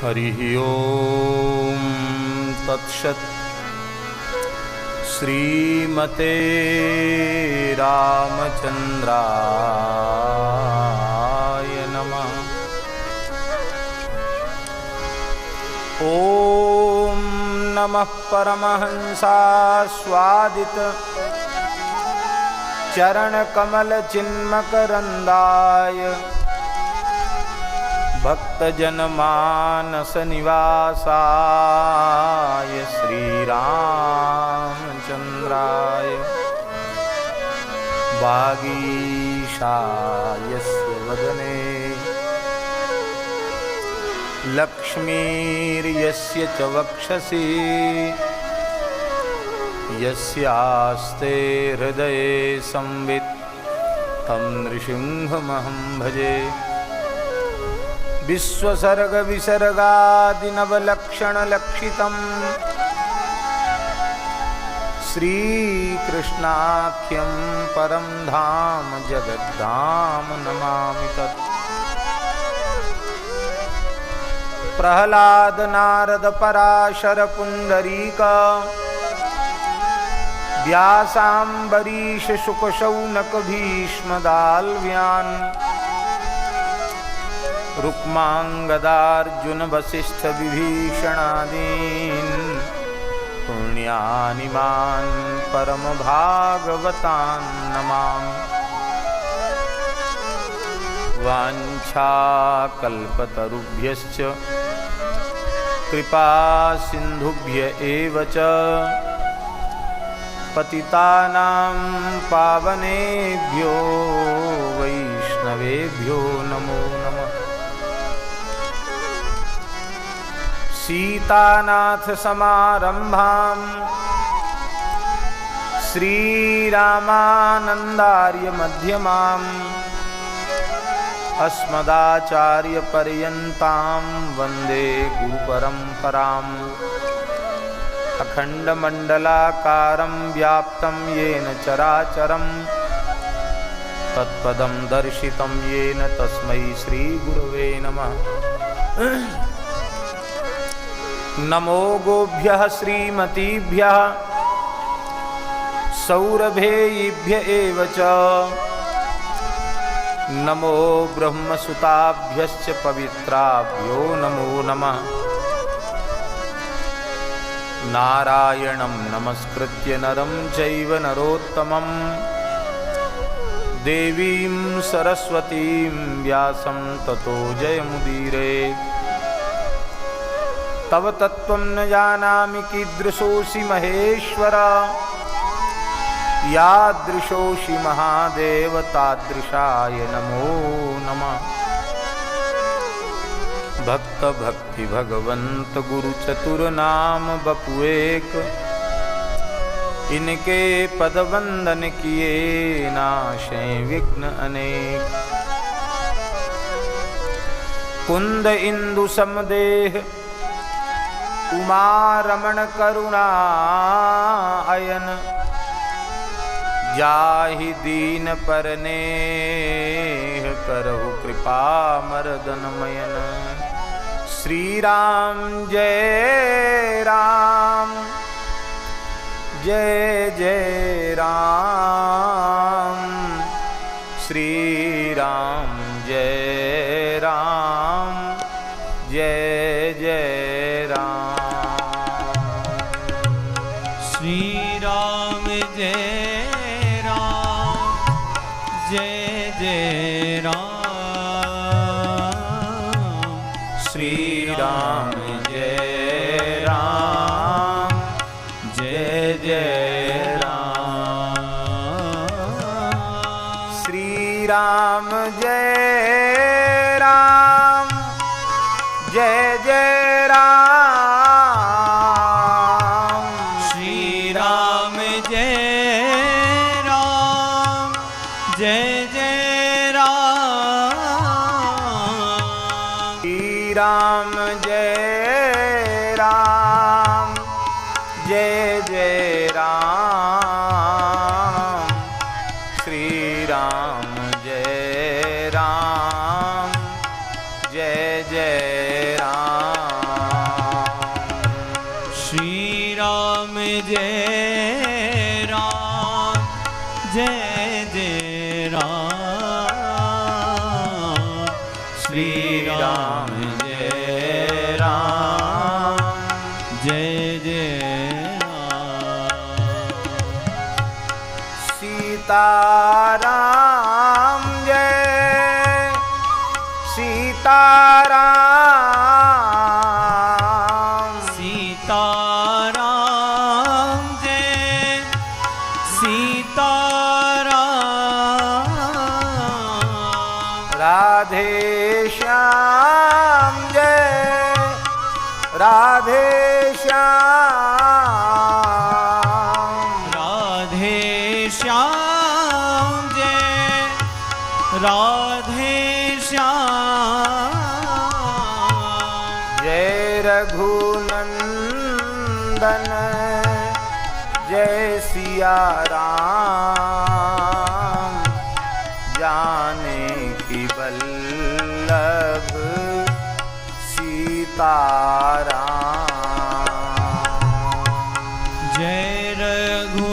हरिः ओम तत्सत्। श्रीमते रामचंद्राय नमः। ओम नमः परमहंसास्वादित चरणकमल चिन्मकरंदाय भक्तजनमानस निवासाय श्रीरामचंद्राय वागीशायस्य वदने लक्ष्मीर्यस्य च वक्षसि यस्यास्ते हृदये संवित् तं नृसिंहमहं भजे। विश्वसर्ग विसर्गादिनवलक्षणलक्षितं श्रीकृष्णाख्यं परं धाम जगद्धाम नमामि तत्। प्रह्लाद नारद पराशर पुंडरीक व्यासाम्बरीश शुक शौनक भीष्म दाल्व्यान् रुक्मांगदार्जुन वसिष्ठ विभीषणादीन् पुण्यानिमान् परम भागवतान् नमामि। वाञ्छाकल्पतरुभ्यश्च कृपा सिन्धुभ्य एव च पतितानां पावनेभ्यो वैष्णवेभ्यो नमो नमः। सीतानाथ समारंभां श्रीरामानंदार्य मध्यमाम् अस्मदाचार्य पर्यन्तां वन्दे गुरुपरम्पराम्। अखण्डमण्डलाकारं व्याप्तं येन चराचरं तत्पदं दर्शितं येन तस्मै श्रीगुरवे नमः। नमो गोभ्यः श्रीमतीभ्यः सौरभेयीभ्य एव च नमो ब्रह्मसुताभ्यश्च पवित्राभ्यो नमो नमः। नारायणं नमस्कृत्य नरं चैव नरोत्तमं देवीं सरस्वतीं व्यासं ततो जयमुदीरयेत्। तव तत्त्वं न जानामि कीदृशोऽसि महेश्वर यादृशोऽसि महादेव तादृशाय नमो नमः। भक्त भक्ति भगवंत गुरु चतुर नाम बपुएक इनके पद वंदन किए नाशे विघ्न अनेक। कुंद इंदु समदेह उमा रमण करुणा अयन जाहि दीन परनेह करहु कृपा मर्दन मयन। श्री राम जय राम जय जय राम। श्री राम जय राम जय जय राम। श्री राम जय राम जय जय राम। श्री राम जय राम जय जय राम। श्री राम जय राम जय जय राम। श्री राम जय राम जय जय राम। श्री राम जय राम जय जय राम। श्री राम जय राम जय जय राम। जय राम जय जय राम श्री राम जय राम जय जय राम सीताराम जय सीताराम सीताराम जय सीताराम राधे श्याम जय राधे श्याम राधे श्याम जय राधे श्याम जय रघुनंदन जय सिया राम जानकी वल्लभ सीताराम जय रघुनंदन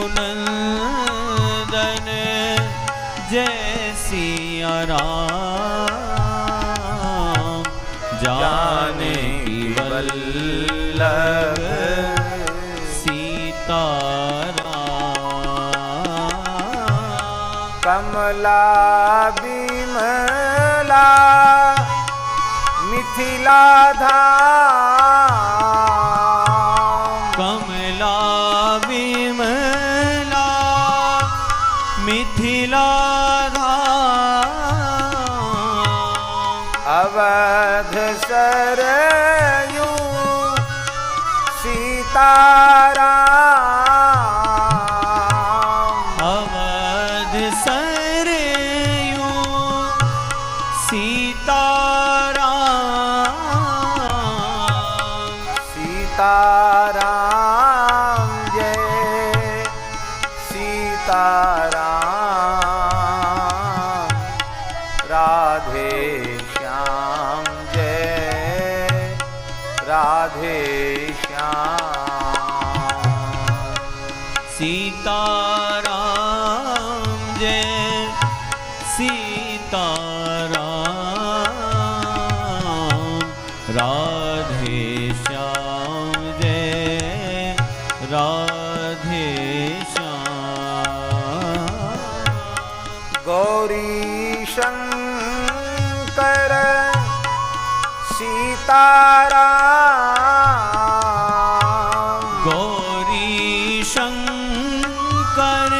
जय सिया राम जानकी वल्लभ सीताराम कमला बिमला मिथिला धाम कमला विमला मिथिला धाम अवध सरयू सीताराम अवध सरयू सीताराम सीताराम जय सीताराम राधे श्याम जय राधे श्याम सीताराम जय सीताराम राधे श्याम जय राधे श्याम गौरी शंकर सीताराम गौरी शंकर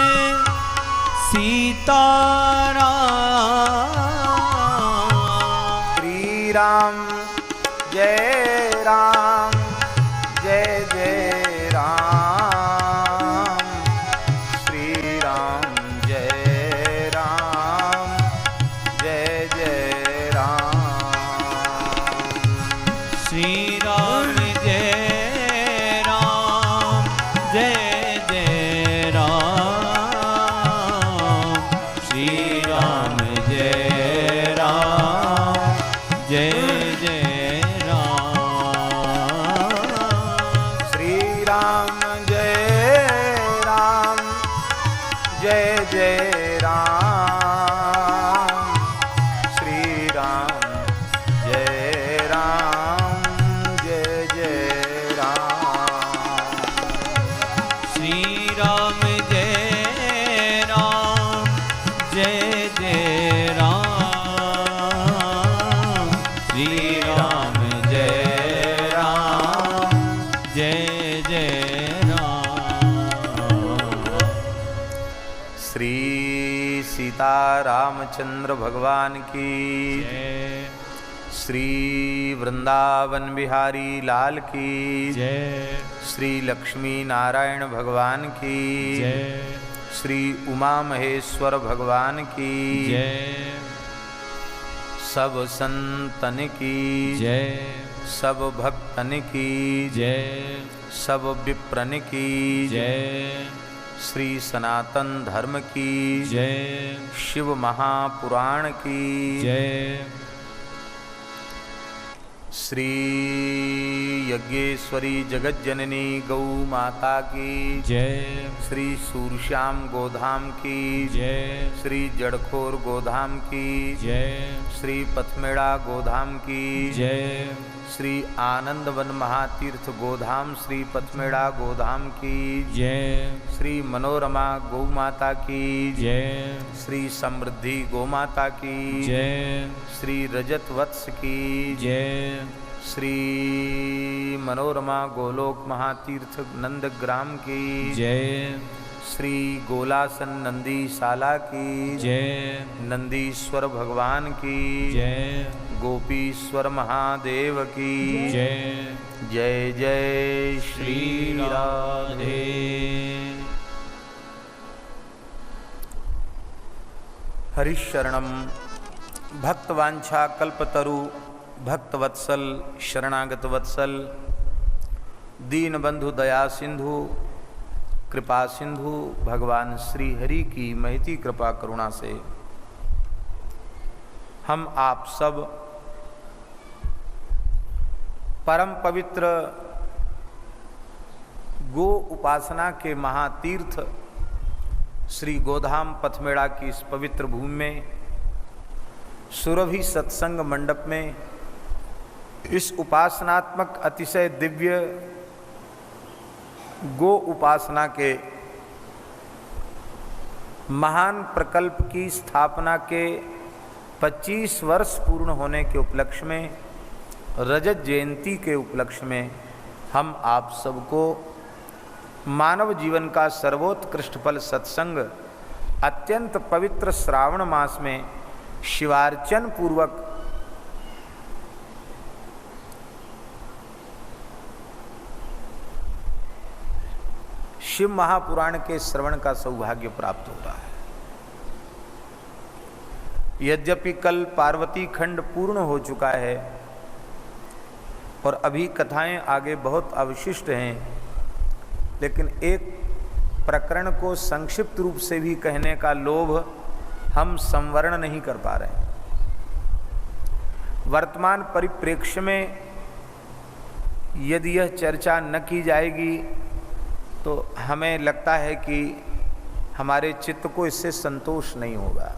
सीताराम श्री राम जय राम जय जय राम श्री राम जय राम जय जय राम श्री राम जय राम जय जय राम श्री राम जय राम जय जय राम श्री राम जय राम जय जय राम श्री राम जय राम जय जय राम श्री राम जय राम जय जय राम श्री राम जय राम जय जय राम श्री सीतारामचंद्र भगवान की जय श्री वृंदावन बिहारी लाल की जय श्री लक्ष्मी नारायण भगवान की जय श्री उमा महेश्वर भगवान की जय सब संतन की जय सब भक्तन की जय सब विप्रन की जय श्री सनातन धर्म की जय शिव महापुराण की जय श्री यज्ञेश्वरी जगज्जननी गौ माता की जय। श्री सूरश्याम गोधाम की जय। श्री जड़खोर गोधाम की जय। श्री पथमेड़ा गोधाम की जय। श्री आनंदवन महातीर्थ गोधाम श्री पथमेड़ा गोधाम की जय। श्री मनोरमा गौ माता की जय। श्री समृद्धि गौ माता की जय। श्री रजत वत्स की जय। श्री मनोरमा गोलोक महातीर्थ नंदग्राम की जय। श्री गोलासन नंदीशाला की जय। नंदीश्वर भगवान की जय। गोपीश्वर महादेव की जय। जय जय श्री राधे। हरिशरणम भक्तवांछा कल्पतरु भक्तवत्सल शरणागत वत्सल दीनबंधु दया सिंधु कृपा सिंधु भगवान श्री हरि की महती कृपा करुणा से हम आप सब परम पवित्र गो उपासना के महातीर्थ श्री गोधाम पथमेड़ा की इस पवित्र भूमि में सुरभि सत्संग मंडप में इस उपासनात्मक अतिशय दिव्य गो उपासना के महान प्रकल्प की स्थापना के 25 वर्ष पूर्ण होने के उपलक्ष्य में रजत जयंती के उपलक्ष्य में हम आप सबको मानव जीवन का सर्वोत्कृष्ट फल सत्संग अत्यंत पवित्र श्रावण मास में शिवार्चन पूर्वक शिव महापुराण के श्रवण का सौभाग्य प्राप्त हो रहा है। यद्यपि कल पार्वती खंड पूर्ण हो चुका है और अभी कथाएं आगे बहुत अवशिष्ट हैं, लेकिन एक प्रकरण को संक्षिप्त रूप से भी कहने का लोभ हम संवरण नहीं कर पा रहे हैं। वर्तमान परिप्रेक्ष्य में यदि यह चर्चा न की जाएगी तो हमें लगता है कि हमारे चित्त को इससे संतोष नहीं होगा।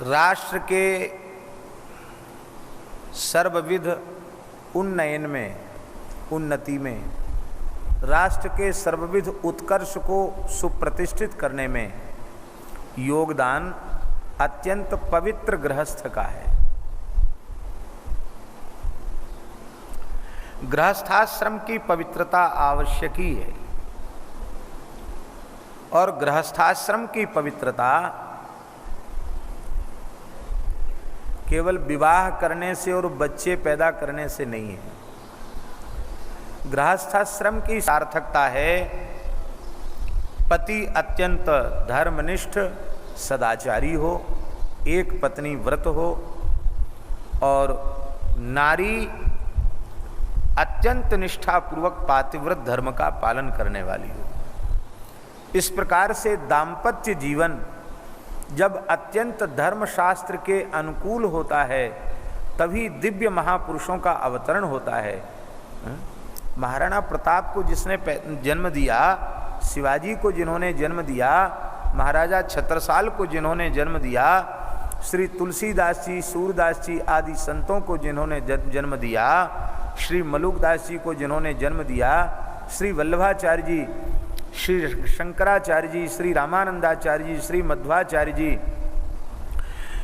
राष्ट्र के सर्वविध उन्नयन में, उन्नति में, राष्ट्र के सर्वविध उत्कर्ष को सुप्रतिष्ठित करने में योगदान अत्यंत पवित्र गृहस्थ का है। गृहस्थाश्रम की पवित्रता आवश्यक ही है और गृहस्थाश्रम की पवित्रता केवल विवाह करने से और बच्चे पैदा करने से नहीं है। गृहस्थाश्रम की सार्थकता है पति अत्यंत धर्मनिष्ठ सदाचारी हो, एक पत्नी व्रत हो और नारी अत्यंत निष्ठापूर्वक पातिव्रत धर्म का पालन करने वाली हो। इस प्रकार से दाम्पत्य जीवन जब अत्यंत धर्मशास्त्र के अनुकूल होता है तभी दिव्य महापुरुषों का अवतरण होता है। महाराणा प्रताप को जिसने जन्म दिया, शिवाजी को जिन्होंने जन्म दिया, महाराजा छत्रसाल को जिन्होंने जन्म दिया, श्री तुलसीदास जी, सूरदास जी आदि संतों को जिन्होंने जन्म दिया, श्री मलुकदास जी को जिन्होंने जन्म दिया, श्री वल्लभाचार्य जी, श्री शंकराचार्य जी, श्री रामानंदाचार्य जी, श्री मध्वाचार्य जी,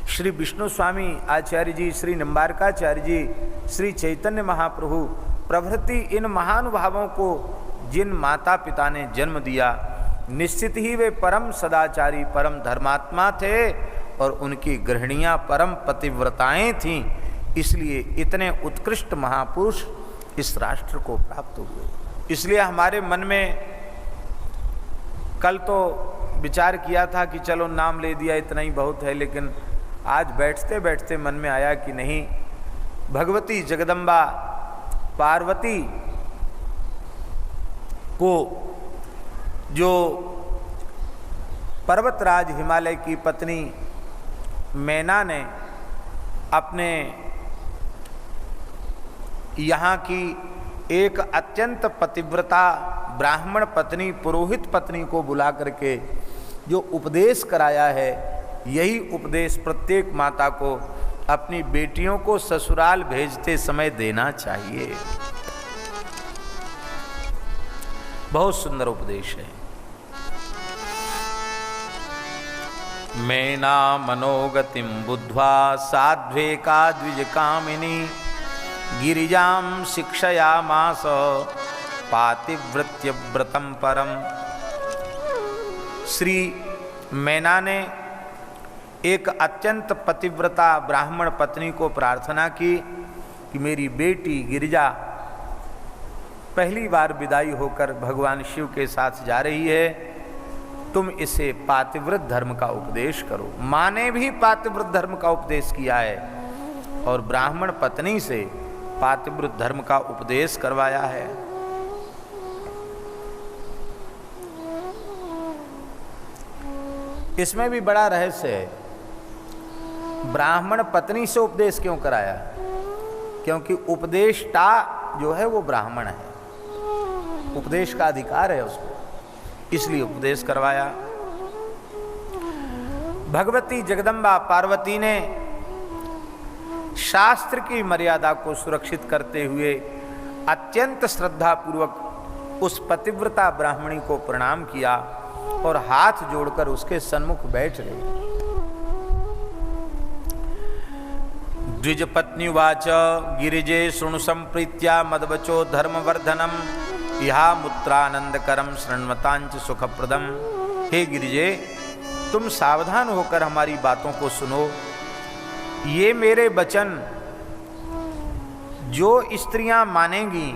श्री विष्णु स्वामी आचार्य जी, श्री निम्बारकाचार्य जी, श्री चैतन्य महाप्रभु प्रभृति इन महानुभावों को जिन माता पिता ने जन्म दिया, निश्चित ही वे परम सदाचारी, परम धर्मात्मा थे और उनकी गृहिणियाँ परम पतिव्रताएँ थीं। इसलिए इतने उत्कृष्ट महापुरुष इस राष्ट्र को प्राप्त हुए। इसलिए हमारे मन में कल तो विचार किया था कि चलो नाम ले दिया इतना ही बहुत है, लेकिन आज बैठते बैठते मन में आया कि नहीं, भगवती जगदम्बा पार्वती को जो पर्वतराज हिमालय की पत्नी मैना ने अपने यहाँ की एक अत्यंत पतिव्रता ब्राह्मण पत्नी, पुरोहित पत्नी को बुला करके जो उपदेश कराया है, यही उपदेश प्रत्येक माता को अपनी बेटियों को ससुराल भेजते समय देना चाहिए। बहुत सुंदर उपदेश है। मेना मनोगतिम बुद्ध्वा साध्वेका द्विज कामिनी गिरिजाम शिक्षयामास पातिव्रत्य व्रतम परम। श्री मैना ने एक अत्यंत पतिव्रता ब्राह्मण पत्नी को प्रार्थना की कि मेरी बेटी गिरिजा पहली बार विदाई होकर भगवान शिव के साथ जा रही है, तुम इसे पातिव्रत धर्म का उपदेश करो। माँ ने भी पातिव्रत धर्म का उपदेश किया है और ब्राह्मण पत्नी से पातिव्रत धर्म का उपदेश करवाया है। इसमें भी बड़ा रहस्य है। ब्राह्मण पत्नी से उपदेश क्यों कराया? क्योंकि उपदेष्टा जो है वो ब्राह्मण है, उपदेश का अधिकार है उसको, इसलिए उपदेश करवाया। भगवती जगदम्बा पार्वती ने शास्त्र की मर्यादा को सुरक्षित करते हुए अत्यंत श्रद्धापूर्वक उस पतिव्रता ब्राह्मणी को प्रणाम किया और हाथ जोड़कर उसके सन्मुख बैठ गए। द्विजपत्न्युवाच गिरिजे शृणु संप्रीत्या मदवचो धर्मवर्धनम इहा मुत्रानंदकरम शृण्वतांच सुखप्रदम। हे गिरिजे, तुम सावधान होकर हमारी बातों को सुनो। ये मेरे वचन जो स्त्रियां मानेंगी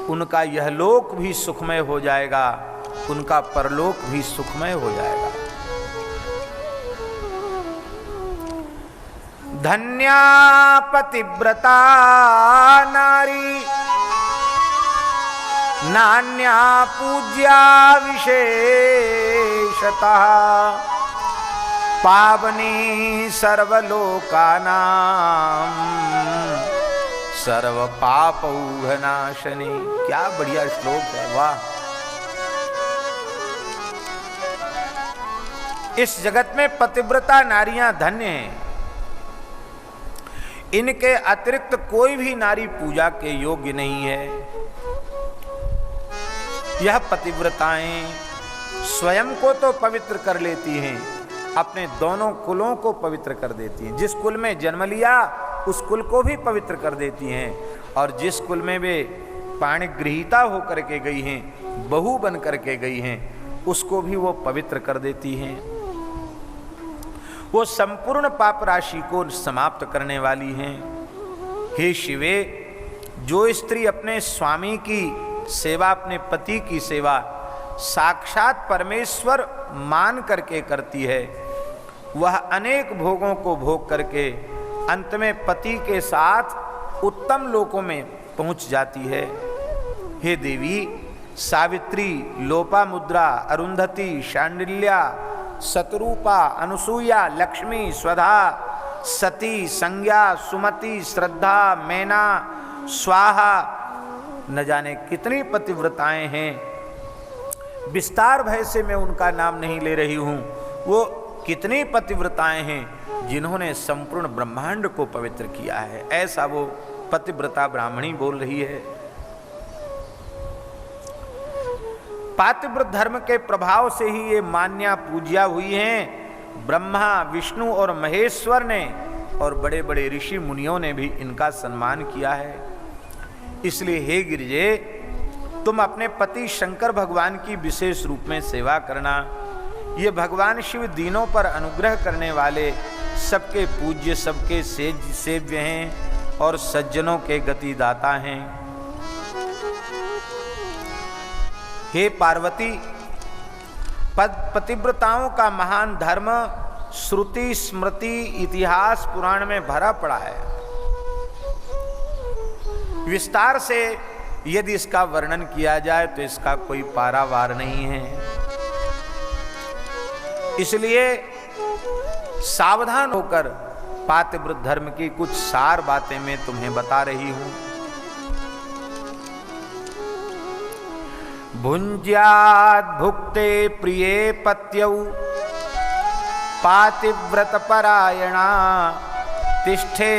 उनका यह लोक भी सुखमय हो जाएगा, उनका परलोक भी सुखमय हो जाएगा। धन्या पतिव्रता नारी नान्या पूज्या विशेषतः पावनी सर्वलोकानां सर्व पापौघनाशनी। क्या बढ़िया श्लोक है, वाह। इस जगत में पतिव्रता नारियां धन्य हैं। इनके अतिरिक्त कोई भी नारी पूजा के योग्य नहीं है। यह पतिव्रताएं स्वयं को तो पवित्र कर लेती हैं, अपने दोनों कुलों को पवित्र कर देती हैं। जिस कुल में जन्म लिया उस कुल को भी पवित्र कर देती हैं, और जिस कुल में वे पाणिगृहीता होकर के गई हैं, बहू बन करके गई हैं, उसको भी वो पवित्र कर देती हैं। वो संपूर्ण पाप राशि को समाप्त करने वाली हैं। हे शिवे, जो स्त्री अपने स्वामी की सेवा, अपने पति की सेवा साक्षात परमेश्वर मान करके करती है, वह अनेक भोगों को भोग करके अंत में पति के साथ उत्तम लोकों में पहुंच जाती है। हे देवी, सावित्री, लोपामुद्रा, अरुंधति, शांडिल्या, शतरूपा, अनुसूया, लक्ष्मी, स्वधा, सती, संज्ञा, सुमति, श्रद्धा, मैना, स्वाहा, न जाने कितनी पतिव्रताएं हैं। विस्तार भय से मैं उनका नाम नहीं ले रही हूं। वो कितनी पतिव्रताएं हैं जिन्होंने संपूर्ण ब्रह्मांड को पवित्र किया है, ऐसा वो पतिव्रता ब्राह्मणी बोल रही है। पातिव्रत धर्म के प्रभाव से ही ये मान्या पूज्या हुई हैं। ब्रह्मा, विष्णु और महेश्वर ने और बड़े बड़े ऋषि मुनियों ने भी इनका सम्मान किया है। इसलिए हे गिरिजे, तुम अपने पति शंकर भगवान की विशेष रूप में सेवा करना। ये भगवान शिव दीनों पर अनुग्रह करने वाले, सबके पूज्य, सबके सेव्य हैं और सज्जनों के गतिदाता हैं। हे पार्वती, पतिव्रताओं का महान धर्म श्रुति, स्मृति, इतिहास, पुराण में भरा पड़ा है। विस्तार से यदि इसका वर्णन किया जाए तो इसका कोई पारावार नहीं है। इसलिए सावधान होकर पातिव्रत धर्म की कुछ सार बातें मैं तुम्हें बता रही हूं। भुंज्यात् भुक्ते प्रिये पत्यौ पातिव्रत परायणा तिष्ठे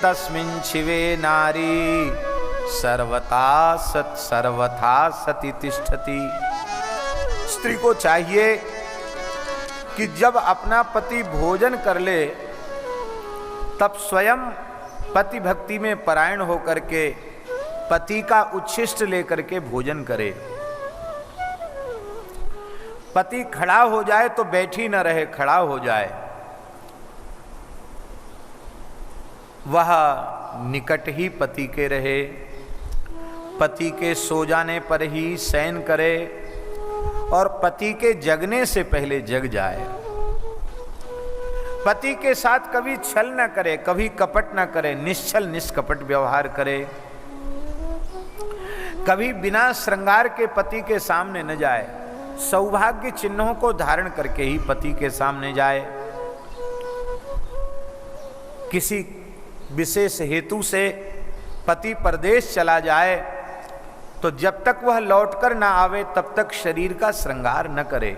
तस्मिन् शिवे नारी सर्वथा सती तिष्ठति। स्त्री को चाहिए कि जब अपना पति भोजन कर ले तब स्वयं पति भक्ति में परायण होकर के पति का उच्छिष्ट लेकर के भोजन करे। पति खड़ा हो जाए तो बैठी न रहे, खड़ा हो जाए। वह निकट ही पति के रहे, पति के सो जाने पर ही शयन करे और पति के जगने से पहले जग जाए। पति के साथ कभी छल न करे, कभी कपट न करे, निश्छल निष्कपट व्यवहार करे। कभी बिना श्रृंगार के पति के सामने न जाए, सौभाग्य चिन्हों को धारण करके ही पति के सामने जाए। किसी विशेष हेतु से पति परदेश चला जाए तो जब तक वह लौटकर ना आवे तब तक शरीर का श्रृंगार न करे।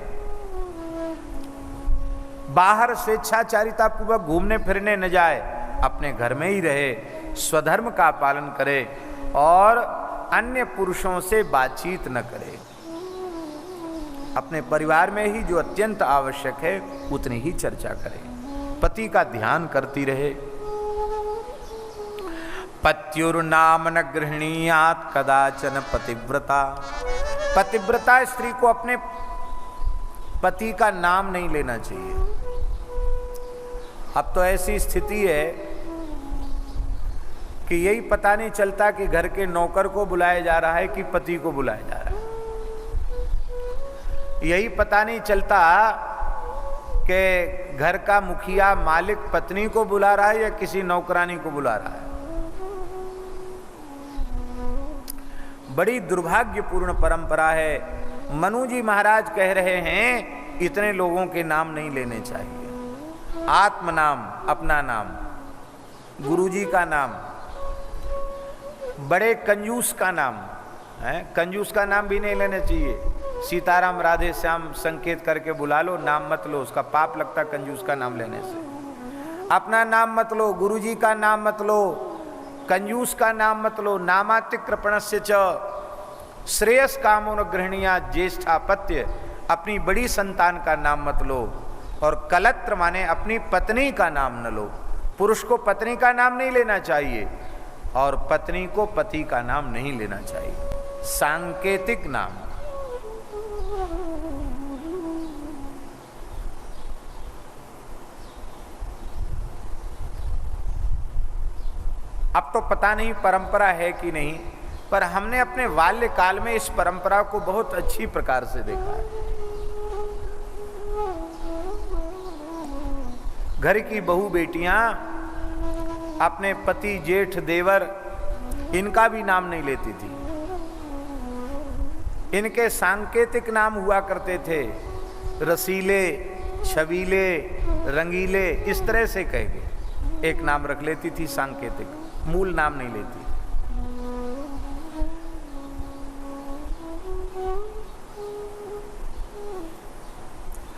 बाहर स्वेच्छाचारिता पूर्वक घूमने फिरने न जाए, अपने घर में ही रहे, स्वधर्म का पालन करे और अन्य पुरुषों से बातचीत न करे। अपने परिवार में ही जो अत्यंत आवश्यक है उतनी ही चर्चा करे, पति का ध्यान करती रहे। पत्युर्नाम न गृहणीयात् कदाचन पतिव्रता। पतिव्रता स्त्री को अपने पति का नाम नहीं लेना चाहिए। अब तो ऐसी स्थिति है कि यही पता नहीं चलता कि घर के नौकर को बुलाया जा रहा है कि पति को बुलाया जा रहा है। यही पता नहीं चलता कि घर का मुखिया मालिक पत्नी को बुला रहा है या किसी नौकरानी को बुला रहा है। बड़ी दुर्भाग्यपूर्ण परंपरा है। मनु जी महाराज कह रहे हैं इतने लोगों के नाम नहीं लेने चाहिए। आत्म नाम, अपना नाम, गुरुजी का नाम, बड़े कंजूस का नाम है, कंजूस का नाम भी नहीं लेना चाहिए। सीताराम राधे श्याम संकेत करके बुला लो, नाम मत लो, उसका पाप लगता कंजूस का नाम लेने से। अपना नाम मत लो, गुरुजी का नाम मत लो, कंजूस का नाम मत लो। नामातिकृपणस्य च श्रेयस कामो न गृहणीया ज्येष्ठापत्य। अपनी बड़ी संतान का नाम मत लो। और कलत्र माने अपनी पत्नी का नाम न लो। पुरुष को पत्नी का नाम नहीं लेना चाहिए और पत्नी को पति का नाम नहीं लेना चाहिए। सांकेतिक नाम। अब तो पता नहीं परंपरा है कि नहीं, पर हमने अपने बाल्यकाल में इस परंपरा को बहुत अच्छी प्रकार से देखा है। घर की बहू बेटियां अपने पति जेठ देवर इनका भी नाम नहीं लेती थी। इनके सांकेतिक नाम हुआ करते थे, रसीले, छबीले, रंगीले, इस तरह से कह के एक नाम रख लेती थी सांकेतिक, मूल नाम नहीं लेती।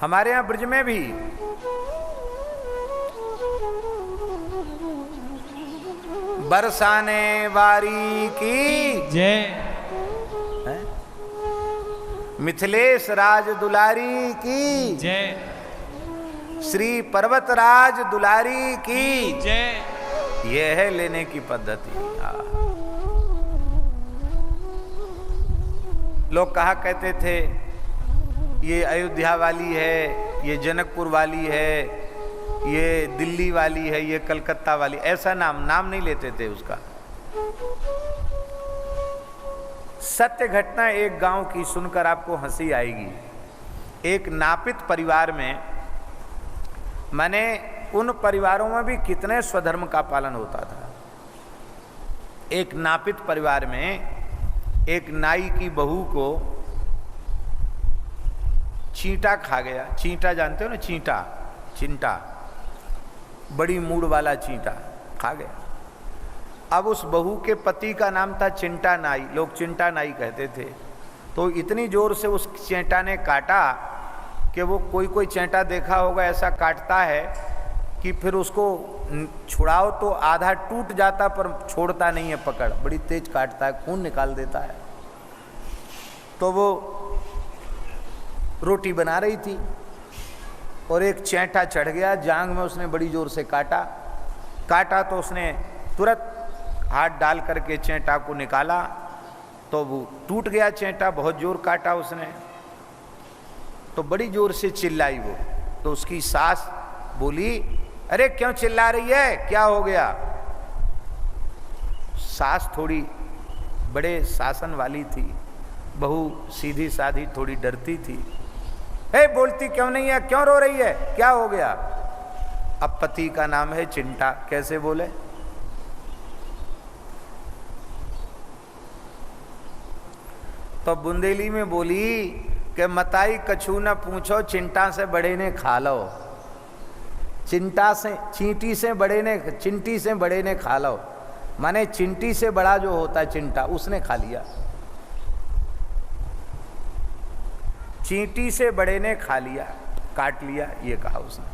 हमारे यहां ब्रज में भी बरसाने वारी की जय, मिथिलेश राज दुलारी की जय, श्री पर्वतराज दुलारी की जय। यह है लेने की पद्धति। लोग कहा करते थे ये अयोध्या वाली है, ये जनकपुर वाली है, ये दिल्ली वाली है, ये कलकत्ता वाली, ऐसा नाम नहीं लेते थे उसका। सत्य घटना एक गांव की सुनकर आपको हंसी आएगी। एक नापित परिवार में, माने उन परिवारों में भी कितने स्वधर्म का पालन होता था। एक नापित परिवार में एक नाई की बहू को चींटा खा गया। चींटा जानते हो ना, चींटा, चिंटा। बड़ी मूड वाला चींटा खा गया। अब उस बहू के पति का नाम था चिंटा नाई, लोग चिंटा नाई कहते थे। तो इतनी जोर से उस चेंटा ने काटा कि वो कोई चेंटा देखा होगा ऐसा काटता है कि फिर उसको छुड़ाओ तो आधा टूट जाता पर छोड़ता नहीं है पकड़, बड़ी तेज काटता है, खून निकाल देता है। तो वो रोटी बना रही थी और एक चेंटा चढ़ गया जांघ में, उसने बड़ी जोर से काटा तो उसने तुरंत हाथ डाल करके चेंटा को निकाला तो वो टूट गया चेंटा, बहुत जोर काटा उसने। तो बड़ी जोर से चिल्लाई वो। तो उसकी सास बोली, अरे क्यों चिल्ला रही है, क्या हो गया? सास थोड़ी बड़े शासन वाली थी, बहू सीधी साधी थोड़ी डरती थी। बोलती क्यों नहीं है, क्यों रो रही है, क्या हो गया? अब पति का नाम है चिंटा, कैसे बोले? तो बुंदेली में बोली कि मताई कछू न पूछो, चिंटा से बड़े ने खा लो। चींटी से बड़े ने खा लो, माने चिंटी से बड़ा जो होता है चिंटा, उसने खा लिया। चींटी से बड़े ने खा लिया, काट लिया, ये कहा उसने।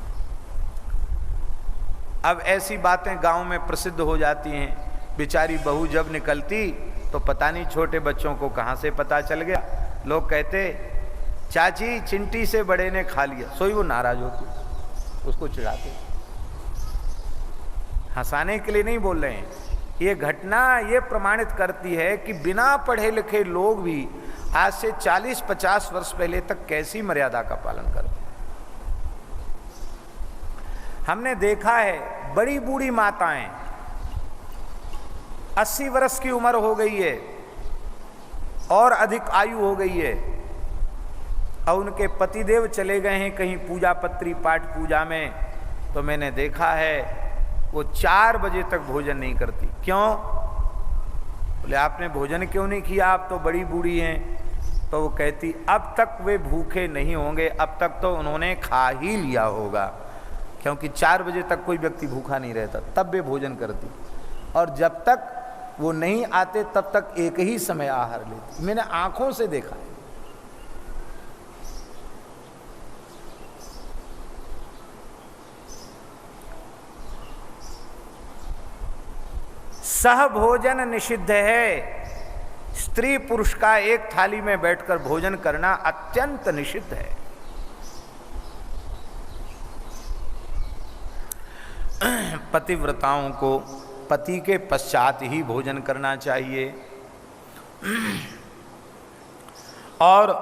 अब ऐसी बातें गांव में प्रसिद्ध हो जाती हैं। बेचारी बहू जब निकलती तो पता नहीं छोटे बच्चों को कहाँ से पता चल गया। लोग कहते चाची चिंटी से बड़े ने खा लिया, सोई वो नाराज होती, उसको चिढ़ाते। हंसाने के लिए नहीं बोल रहे हैं। ये घटना ये प्रमाणित करती है कि बिना पढ़े लिखे लोग भी आज से 40-50 वर्ष पहले तक कैसी मर्यादा का पालन करते। हमने देखा है बड़ी बूढ़ी माताएं 80 वर्ष की उम्र हो गई है और अधिक आयु हो गई है और उनके पतिदेव चले गए हैं कहीं पूजा पत्री पाठ पूजा में, तो मैंने देखा है वो 4 बजे तक भोजन नहीं करती। क्यों? बोले आपने भोजन क्यों नहीं किया, आप तो बड़ी बूढ़ी हैं। तो वो कहती अब तक वे भूखे नहीं होंगे, अब तक तो उन्होंने खा ही लिया होगा, क्योंकि 4 बजे तक कोई व्यक्ति भूखा नहीं रहता, तब वे भोजन करती। और जब तक वो नहीं आते तब तक एक ही समय आहार लेती। मैंने आंखों से देखा है। सहभोजन निषिद्ध है। स्त्री पुरुष का एक थाली में बैठकर भोजन करना अत्यंत निषिद्ध है। पतिव्रताओं को पति के पश्चात ही भोजन करना चाहिए। और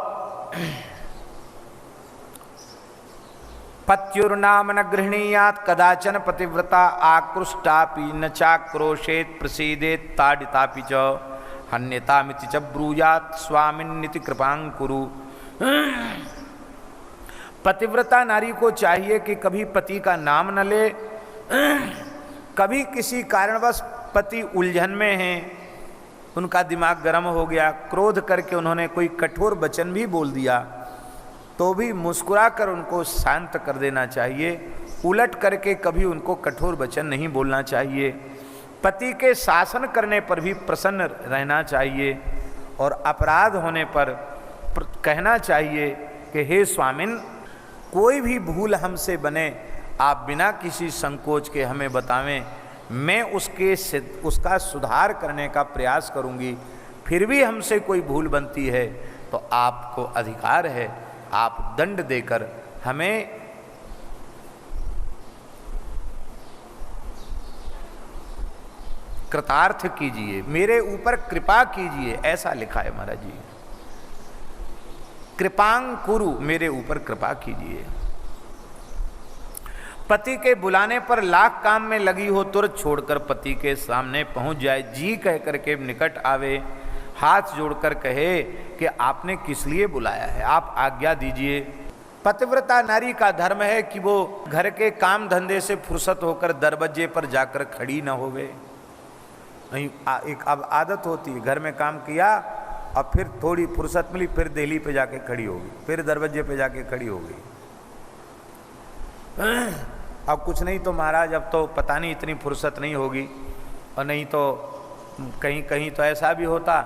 पत्युर्नाम न गृह्णीयात् कदाचन पतिव्रता आकृष्टापि न चाक्रोशेत प्रसीदेत ताडितापि च हन्यतामिति च ब्रूयात् स्वामिन्निति कृपां कुरु। पतिव्रता नारी को चाहिए कि कभी पति का नाम न ले। कभी किसी कारणवश पति उलझन में हैं, उनका दिमाग गर्म हो गया, क्रोध करके उन्होंने कोई कठोर वचन भी बोल दिया, तो भी मुस्कुराकर उनको शांत कर देना चाहिए। उलट करके कभी उनको कठोर वचन नहीं बोलना चाहिए। पति के शासन करने पर भी प्रसन्न रहना चाहिए और अपराध होने पर कहना चाहिए कि हे स्वामिन, कोई भी भूल हमसे बने आप बिना किसी संकोच के हमें बतावें, मैं उसका सुधार करने का प्रयास करूंगी। फिर भी हमसे कोई भूल बनती है तो आपको अधिकार है, आप दंड देकर हमें कृतार्थ कीजिए, मेरे ऊपर कृपा कीजिए, ऐसा लिखा है महाराज जी। कृपां कुरु, मेरे ऊपर कृपा कीजिए। पति के बुलाने पर लाख काम में लगी हो तुरंत छोड़कर पति के सामने पहुंच जाए, जी कह करके निकट आवे, हाथ जोड़कर कहे कि आपने किस लिए बुलाया है, आप आज्ञा दीजिए। पतिव्रता नारी का धर्म है कि वो घर के काम धंधे से फुर्सत होकर दरवाजे पर जाकर खड़ी न होवे। नहीं, एक अब आदत होती है, घर में काम किया और फिर थोड़ी फुर्सत मिली फिर देहली पे जाके खड़ी होगी, फिर दरवाजे पे जाके खड़ी हो गई। अब कुछ नहीं तो महाराज, अब तो पता नहीं इतनी फुर्सत नहीं होगी, और नहीं तो कहीं कहीं तो ऐसा भी होता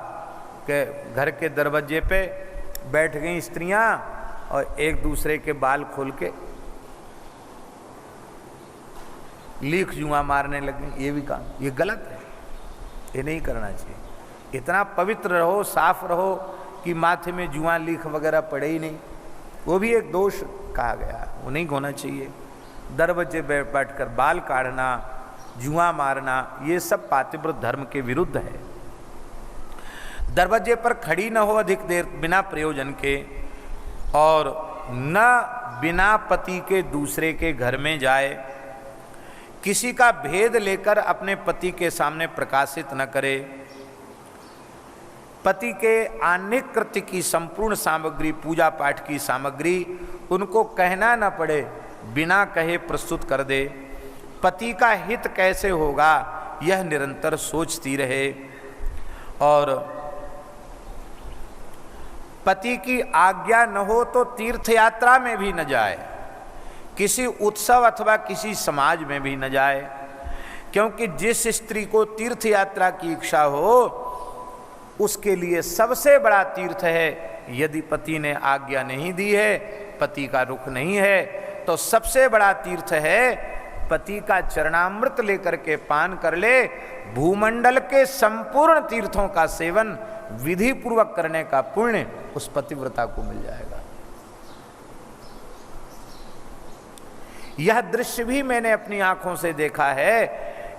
कि घर के दरवाजे पे बैठ गई स्त्रियां और एक दूसरे के बाल खोल के लीख जुआ मारने लगी। ये भी काम, ये गलत है, ये नहीं करना चाहिए। इतना पवित्र रहो, साफ रहो कि माथे में जुआ लीख वगैरह पड़े ही नहीं, वो भी एक दोष कहा गया, वो नहीं होना चाहिए। दरवाजे बैठ कर बाल काटना, जुआ मारना, ये सब पातिव्रत धर्म के विरुद्ध है। दरवाजे पर खड़ी न हो अधिक देर बिना प्रयोजन के, और न बिना पति के दूसरे के घर में जाए, किसी का भेद लेकर अपने पति के सामने प्रकाशित न करे, पति के आह्निक कृत्य की संपूर्ण सामग्री, पूजा पाठ की सामग्री उनको कहना न पड़े, बिना कहे प्रस्तुत कर दे, पति का हित कैसे होगा यह निरंतर सोचती रहे, और पति की आज्ञा न हो तो तीर्थ यात्रा में भी न जाए, किसी उत्सव अथवा किसी समाज में भी न जाए, क्योंकि जिस स्त्री को तीर्थ यात्रा की इच्छा हो उसके लिए सबसे बड़ा तीर्थ है। यदि पति ने आज्ञा नहीं दी है, पति का रुख नहीं है, तो सबसे बड़ा तीर्थ है पति का चरणामृत लेकर के पान कर ले, भूमंडल के संपूर्ण तीर्थों का सेवन विधि पूर्वक करने का पुण्य उस पतिव्रता को मिल जाएगा। यह दृश्य भी मैंने अपनी आंखों से देखा है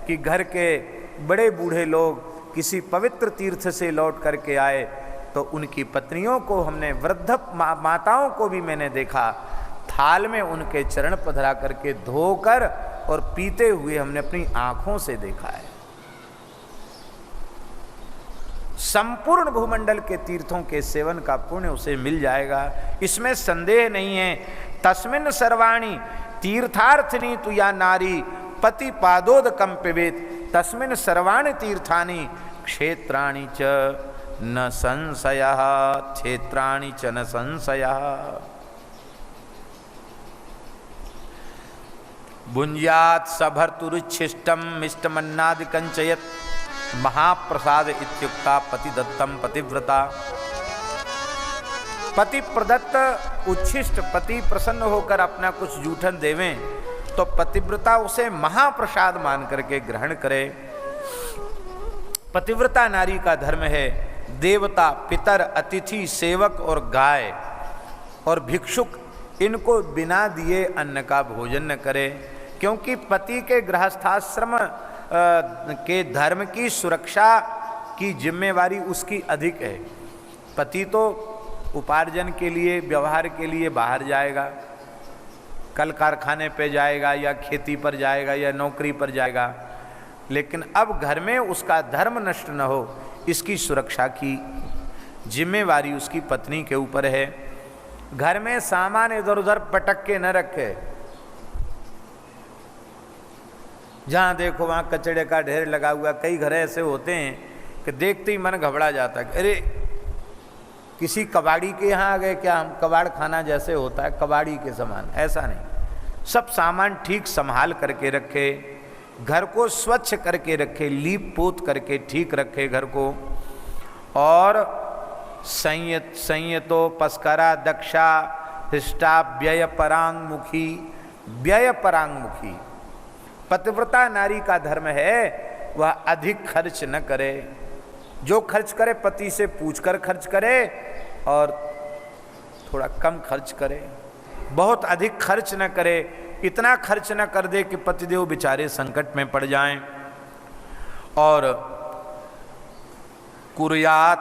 कि घर के बड़े बूढ़े लोग किसी पवित्र तीर्थ से लौट करके आए तो उनकी पत्नियों को, हमने वृद्ध माताओं को भी मैंने देखा, थाल में उनके चरण पधरा करके धोकर और पीते हुए हमने अपनी आंखों से देखा है। संपूर्ण भूमंडल के तीर्थों के सेवन का पुण्य उसे मिल जाएगा, इसमें संदेह नहीं है। तस्मिन् सर्वाणि तीर्थार्थनी तु या नारी पति पादोदकं पिबेत, तस्मिन् सर्वाणि तीर्थानि क्षेत्राणि च न संशयः, क्षेत्राणि च न संशयः। भुंज्यात् सभर्तुरुच्छिष्टं मिष्टमन्नादिकं च यत् महाप्रसाद इत्युक्ता पतिदत्तम पतिव्रता। पति प्रदत्त उच्छिष्ट, पति प्रसन्न होकर अपना कुछ जूठन देवें तो पतिव्रता उसे महाप्रसाद मान करके ग्रहण करे। पतिव्रता नारी का धर्म है देवता, पितर, अतिथि, सेवक और गाय और भिक्षुक इनको बिना दिए अन्न का भोजन न करे, क्योंकि पति के गृहस्थाश्रम के धर्म की सुरक्षा की जिम्मेवारी उसकी अधिक है। पति तो उपार्जन के लिए, व्यवहार के लिए बाहर जाएगा, कल कारखाने पे जाएगा या खेती पर जाएगा या नौकरी पर जाएगा, लेकिन अब घर में उसका धर्म नष्ट न हो इसकी सुरक्षा की जिम्मेवारी उसकी पत्नी के ऊपर है। घर में सामान इधर उधर पटक के न रखे, जहाँ देखो वहाँ कचड़े का ढेर लगा हुआ। कई घर ऐसे होते हैं कि देखते ही मन घबरा जाता है, अरे किसी कबाड़ी के यहाँ आ गए क्या, हम कबाड़ खाना जैसे होता है कबाड़ी के समान। ऐसा नहीं, सब सामान ठीक संभाल करके रखे, घर को स्वच्छ करके रखे, लीप पोत करके ठीक रखे घर को, और संयतो पस्करा दक्षा हृष्टा व्यय परांगमुखी। व्यय परांगमुखी पतिव्रता नारी का धर्म है, वह अधिक खर्च न करे, जो खर्च करे पति से पूछकर खर्च करे और थोड़ा कम खर्च करे, बहुत अधिक खर्च न करे, इतना खर्च न कर दे कि पतिदेव बेचारे संकट में पड़ जाएं। और कुर्यात्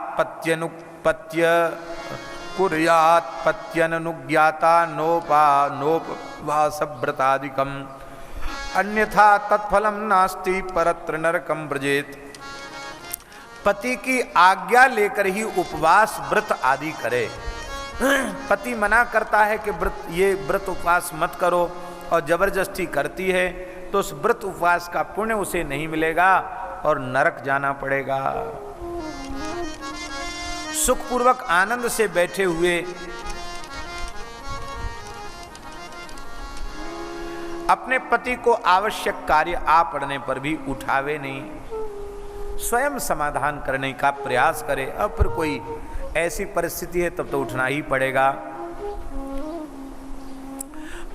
पत्यनुज्ञाता नोपवासव्रतादिकम् अन्यथा तत्फलम नास्ति परत्र नरकम व्रजेत। पति की आज्ञा लेकर ही उपवास व्रत आदि करे। पति मना करता है कि व्रत, ये व्रत उपवास मत करो, और जबरदस्ती करती है तो उस व्रत उपवास का पुण्य उसे नहीं मिलेगा और नरक जाना पड़ेगा। सुखपूर्वक आनंद से बैठे हुए अपने पति को आवश्यक कार्य आ पड़ने पर भी उठावे नहीं, स्वयं समाधान करने का प्रयास करे। अब फिर कोई ऐसी परिस्थिति है तब तो उठना ही पड़ेगा।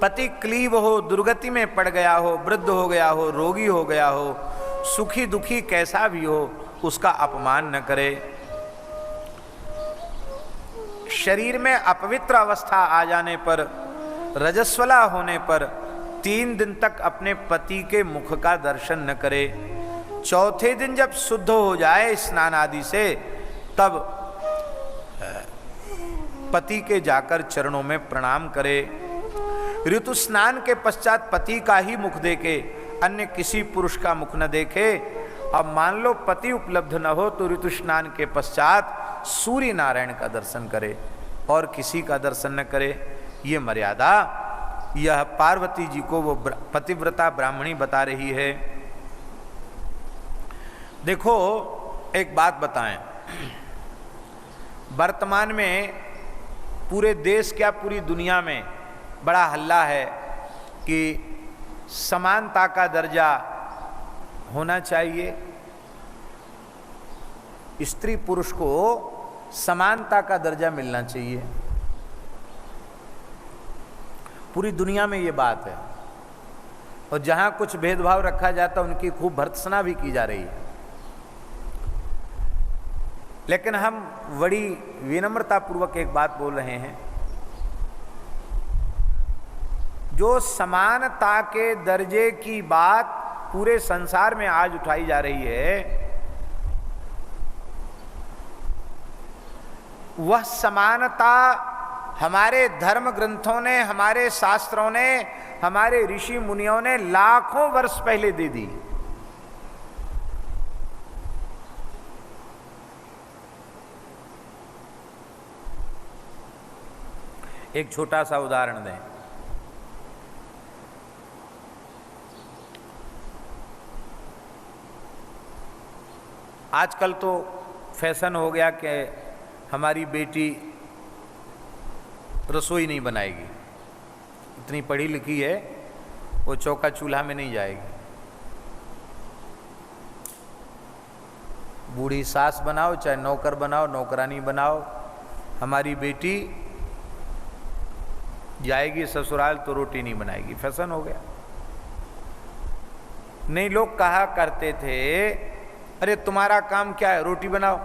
पति क्लीब हो, दुर्गति में पड़ गया हो, वृद्ध हो गया हो, रोगी हो गया हो, सुखी दुखी कैसा भी हो, उसका अपमान न करे। शरीर में अपवित्र अवस्था आ जाने पर, रजस्वला होने पर 3 दिन तक अपने पति के मुख का दर्शन न करे। चौथे दिन जब शुद्ध हो जाए स्नान आदि से, तब पति के जाकर चरणों में प्रणाम करे। ऋतु स्नान के पश्चात पति का ही मुख देखे, अन्य किसी पुरुष का मुख न देखे। अब मान लो पति उपलब्ध न हो तो ऋतु स्नान के पश्चात सूर्य नारायण का दर्शन करे और किसी का दर्शन न करे। ये मर्यादा यह पार्वती जी को वो पतिव्रता ब्राह्मणी बता रही है। देखो एक बात बताएं, वर्तमान में पूरे देश क्या पूरी दुनिया में बड़ा हल्ला है कि समानता का दर्जा होना चाहिए, स्त्री पुरुष को समानता का दर्जा मिलना चाहिए। पूरी दुनिया में ये बात है, और जहां कुछ भेदभाव रखा जाता है उनकी खूब भर्त्सना भी की जा रही है। लेकिन हम बड़ी विनम्रतापूर्वक एक बात बोल रहे हैं, जो समानता के दर्जे की बात पूरे संसार में आज उठाई जा रही है, वह समानता हमारे धर्म ग्रंथों ने, हमारे शास्त्रों ने, हमारे ऋषि मुनियों ने लाखों वर्ष पहले दे दी। एक छोटा सा उदाहरण दें। आजकल तो फैशन हो गया कि हमारी बेटी रसोई नहीं बनाएगी, इतनी पढ़ी लिखी है, वो चौका चूल्हा में नहीं जाएगी। बूढ़ी सास बनाओ चाहे नौकर बनाओ, नौकरानी बनाओ, हमारी बेटी जाएगी ससुराल तो रोटी नहीं बनाएगी। फैशन हो गया। नहीं, लोग कहा करते थे, अरे तुम्हारा काम क्या है, रोटी बनाओ,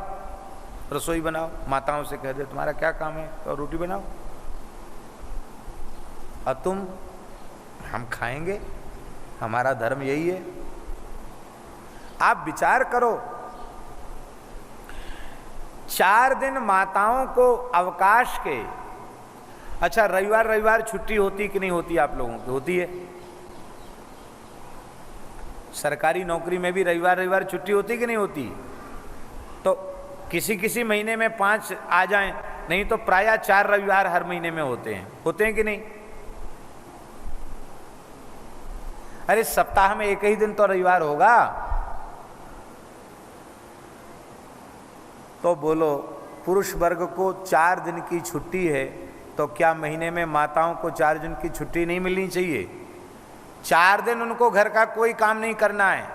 रसोई बनाओ। माताओं से कह दे तुम्हारा क्या काम है, तो रोटी बनाओ। और तुम, हम खाएंगे, हमारा धर्म यही है। आप विचार करो, 4 दिन माताओं को अवकाश के, अच्छा रविवार छुट्टी होती कि नहीं होती आप लोगों की? होती है। सरकारी नौकरी में भी रविवार छुट्टी होती कि नहीं होती? तो किसी किसी महीने में 5 आ जाएं, नहीं तो प्रायः 4 रविवार हर महीने में होते हैं कि नहीं? अरे सप्ताह में एक ही दिन तो रविवार होगा। तो बोलो, पुरुष वर्ग को 4 दिन की छुट्टी है, तो क्या महीने में माताओं को 4 दिन की छुट्टी नहीं मिलनी चाहिए? 4 दिन उनको घर का कोई काम नहीं करना है,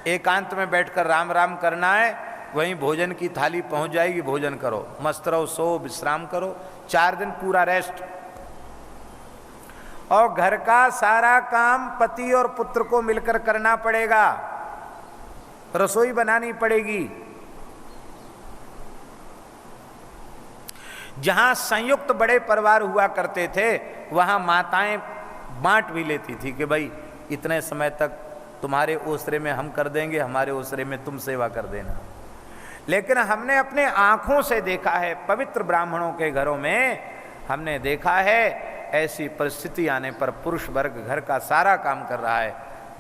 एकांत में बैठकर राम राम करना है। वहीं भोजन की थाली पहुंच जाएगी, भोजन करो, मस्त रहो, सो विश्राम करो। 4 दिन पूरा रेस्ट। और घर का सारा काम पति और पुत्र को मिलकर करना पड़ेगा, रसोई बनानी पड़ेगी। जहां संयुक्त बड़े परिवार हुआ करते थे, वहां माताएं बांट भी लेती थी कि भाई इतने समय तक तुम्हारे ओसरे में हम कर देंगे, हमारे ओसरे में तुम सेवा कर देना। लेकिन हमने अपने आंखों से देखा है, पवित्र ब्राह्मणों के घरों में हमने देखा है, ऐसी परिस्थिति आने पर पुरुष वर्ग घर का सारा काम कर रहा है,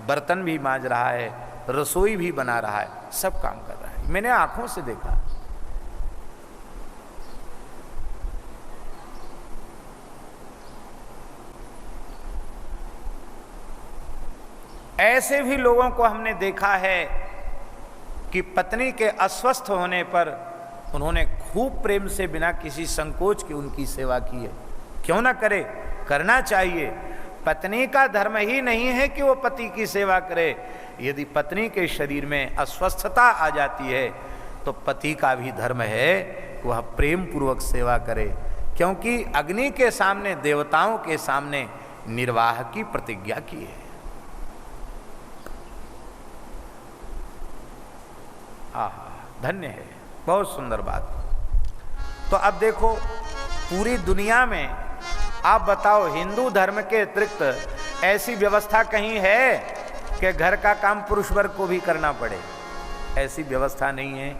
बर्तन भी मांज रहा है, रसोई भी बना रहा है, सब काम कर रहा है। मैंने आंखों से देखा। ऐसे भी लोगों को हमने देखा है कि पत्नी के अस्वस्थ होने पर उन्होंने खूब प्रेम से बिना किसी संकोच के उनकी सेवा की है। क्यों ना करे, करना चाहिए। पत्नी का धर्म ही नहीं है कि वो पति की सेवा करे। यदि पत्नी के शरीर में अस्वस्थता आ जाती है तो पति का भी धर्म है कि वह प्रेम पूर्वक सेवा करे, क्योंकि अग्नि के सामने, देवताओं के सामने निर्वाह की प्रतिज्ञा की है। आहा, धन्य है, बहुत सुंदर बात। तो अब देखो, पूरी दुनिया में आप बताओ, हिंदू धर्म के अतिरिक्त ऐसी व्यवस्था कहीं है कि घर का काम पुरुष वर्ग को भी करना पड़े? ऐसी व्यवस्था नहीं है।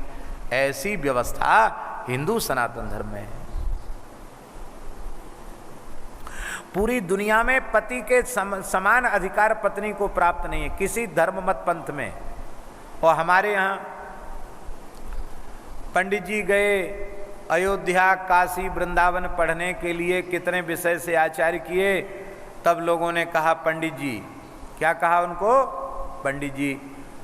ऐसी व्यवस्था हिंदू सनातन धर्म में है। पूरी दुनिया में पति के समान अधिकार पत्नी को प्राप्त नहीं है, किसी धर्म मत पंथ में। और हमारे यहाँ पंडित जी गए अयोध्या, काशी, वृंदावन पढ़ने के लिए, कितने विषय से आचार्य किए, तब लोगों ने कहा पंडित जी, क्या कहा उनको? पंडित जी।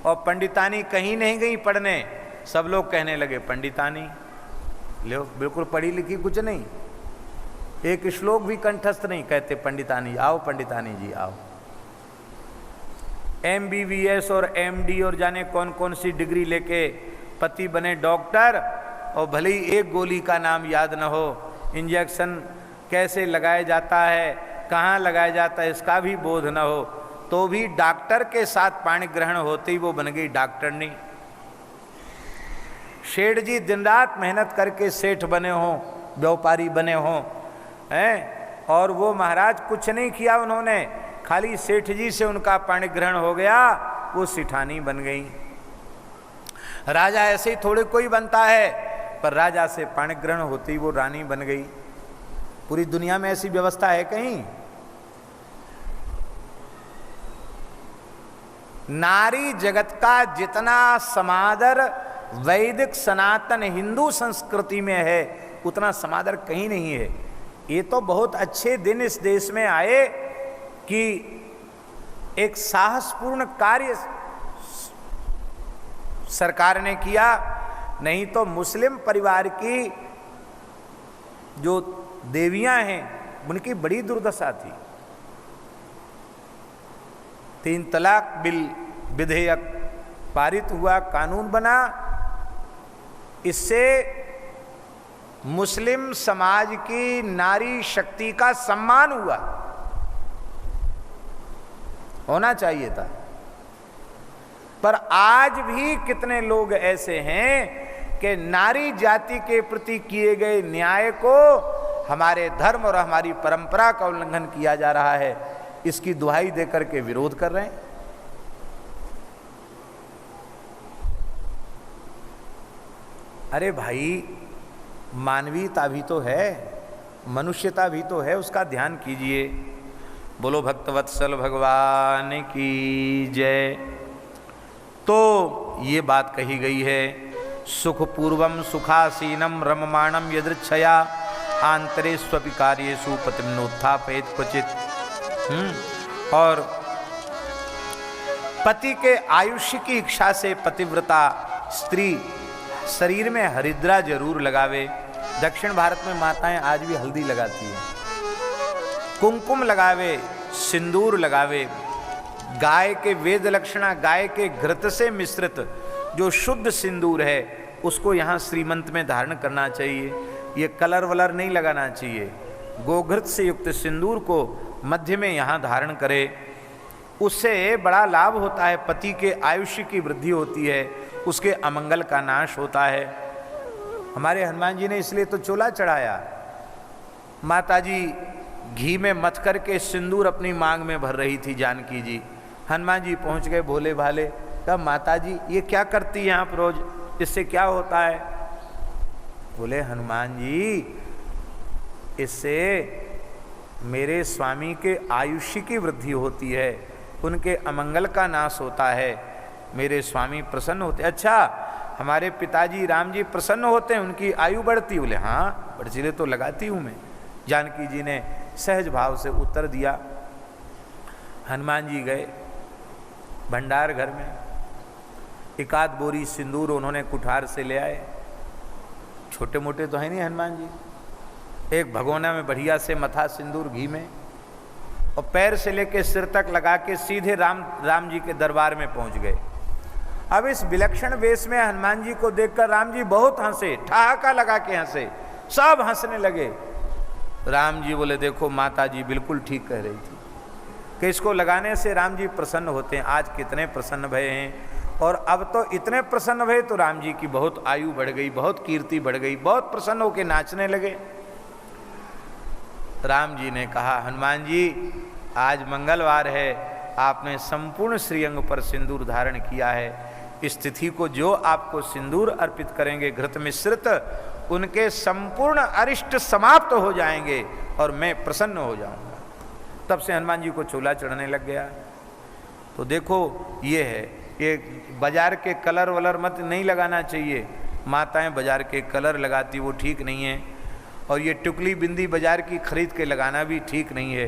और पंडितानी कहीं नहीं गई पढ़ने, सब लोग कहने लगे पंडितानी लो, बिल्कुल पढ़ी लिखी कुछ नहीं, एक श्लोक भी कंठस्थ नहीं, कहते पंडितानी आओ, पंडितानी जी आओ। MBBS और MD और जाने कौन कौन सी डिग्री लेके पति बने डॉक्टर, और भले ही एक गोली का नाम याद न हो, इंजेक्शन कैसे लगाया जाता है, कहाँ लगाया जाता है, इसका भी बोध न हो, तो भी डॉक्टर के साथ पाणी ग्रहण होते ही वो बन गई डॉक्टरनी। शेठ जी दिन रात मेहनत करके सेठ बने हों, व्यापारी बने हों, हैं, और वो महाराज कुछ नहीं किया उन्होंने, खाली सेठ जी से उनका पाणी ग्रहण हो गया, वो सिठानी बन गई। राजा ऐसे ही थोड़े कोई बनता है, पर राजा से पाणी ग्रहण होते ही वो रानी बन गई। पूरी दुनिया में ऐसी व्यवस्था है कहीं? नारी जगत का जितना समादर वैदिक सनातन हिंदू संस्कृति में है, उतना समादर कहीं नहीं है। ये तो बहुत अच्छे दिन इस देश में आए कि एक साहसपूर्ण कार्य सरकार ने किया, नहीं तो मुस्लिम परिवार की जो देवियां हैं उनकी बड़ी दुर्दशा थी। 3 तलाक बिल विधेयक पारित हुआ, कानून बना, इससे मुस्लिम समाज की नारी शक्ति का सम्मान हुआ, होना चाहिए था। पर आज भी कितने लोग ऐसे हैं कि नारी जाति के प्रति किए गए न्याय को हमारे धर्म और हमारी परंपरा का उल्लंघन किया जा रहा है, इसकी दुहाई देकर के विरोध कर रहे हैं। अरे भाई, मानवीयता भी तो है, मनुष्यता भी तो है, उसका ध्यान कीजिए। बोलो भक्तवत्सल भगवान की जय। तो ये बात कही गई है, सुखपूर्वम सुखासीनम रममाणम यदृच्छया आंतरे स्वपि कार्येषु पतिम्नोत्थापयेत् क्वचित्। और पति के आयुष्य की इच्छा से पतिव्रता स्त्री शरीर में हरिद्रा जरूर लगावे। दक्षिण भारत में माताएं आज भी हल्दी लगाती हैं, कुमकुम लगावे, सिंदूर लगावे। गाय के वेद लक्षणा, गाय के घृत से मिश्रित जो शुद्ध सिंदूर है उसको यहाँ श्रीमंत में धारण करना चाहिए। ये कलर वलर नहीं लगाना चाहिए। गोघृत से युक्त सिंदूर को मध्य में यहाँ धारण करे, उससे बड़ा लाभ होता है। पति के आयुष्य की वृद्धि होती है, उसके अमंगल का नाश होता है। हमारे हनुमान जी ने इसलिए तो चोला चढ़ाया। माता जी घी में मथ करके सिंदूर अपनी मांग में भर रही थी जानकी जी। हनुमान जी पहुंच गए भोले भाले, कहा माता जी ये क्या करती हैं आप रोज, इससे क्या होता है? बोले हनुमान जी इससे मेरे स्वामी के आयुष्य की वृद्धि होती है, उनके अमंगल का नाश होता है, मेरे स्वामी प्रसन्न होते। अच्छा, हमारे पिताजी राम जी प्रसन्न होते हैं, उनकी आयु बढ़ती? बोले हाँ, बढ़ती तो लगाती हूँ मैं। जानकी जी ने सहज भाव से उत्तर दिया। हनुमान जी गए भंडार घर में, एकाध बोरी सिंदूर उन्होंने कुठार से ले आए। छोटे मोटे तो है नहीं हनुमान जी। एक भगोना में बढ़िया से मथा सिंदूर घी में, और पैर से लेकर सिर तक लगा के सीधे राम जी के दरबार में पहुंच गए। अब इस विलक्षण वेश में हनुमान जी को देखकर राम जी बहुत हंसे, ठहाका लगा के हंसे, सब हंसने लगे। राम जी बोले देखो माता जी बिल्कुल ठीक कह रही थी कि इसको लगाने से राम जी प्रसन्न होते हैं। आज कितने प्रसन्न भये हैं, और अब तो इतने प्रसन्न भये तो राम जी की बहुत आयु बढ़ गई, बहुत कीर्ति बढ़ गई, बहुत प्रसन्न होकर नाचने लगे। राम जी ने कहा हनुमान जी आज मंगलवार है, आपने संपूर्ण श्रीअंग पर सिंदूर धारण किया है, इस तिथि को जो आपको सिंदूर अर्पित करेंगे घृत मिश्रित, उनके संपूर्ण अरिष्ट समाप्त हो जाएंगे और मैं प्रसन्न हो जाऊंगा। तब से हनुमान जी को चोला चढ़ने लग गया। तो देखो ये है, ये बाजार के कलर वलर मत नहीं लगाना चाहिए। माताएं बाजार के कलर लगाती वो ठीक नहीं है, और ये टुकली बिंदी बाजार की खरीद के लगाना भी ठीक नहीं है।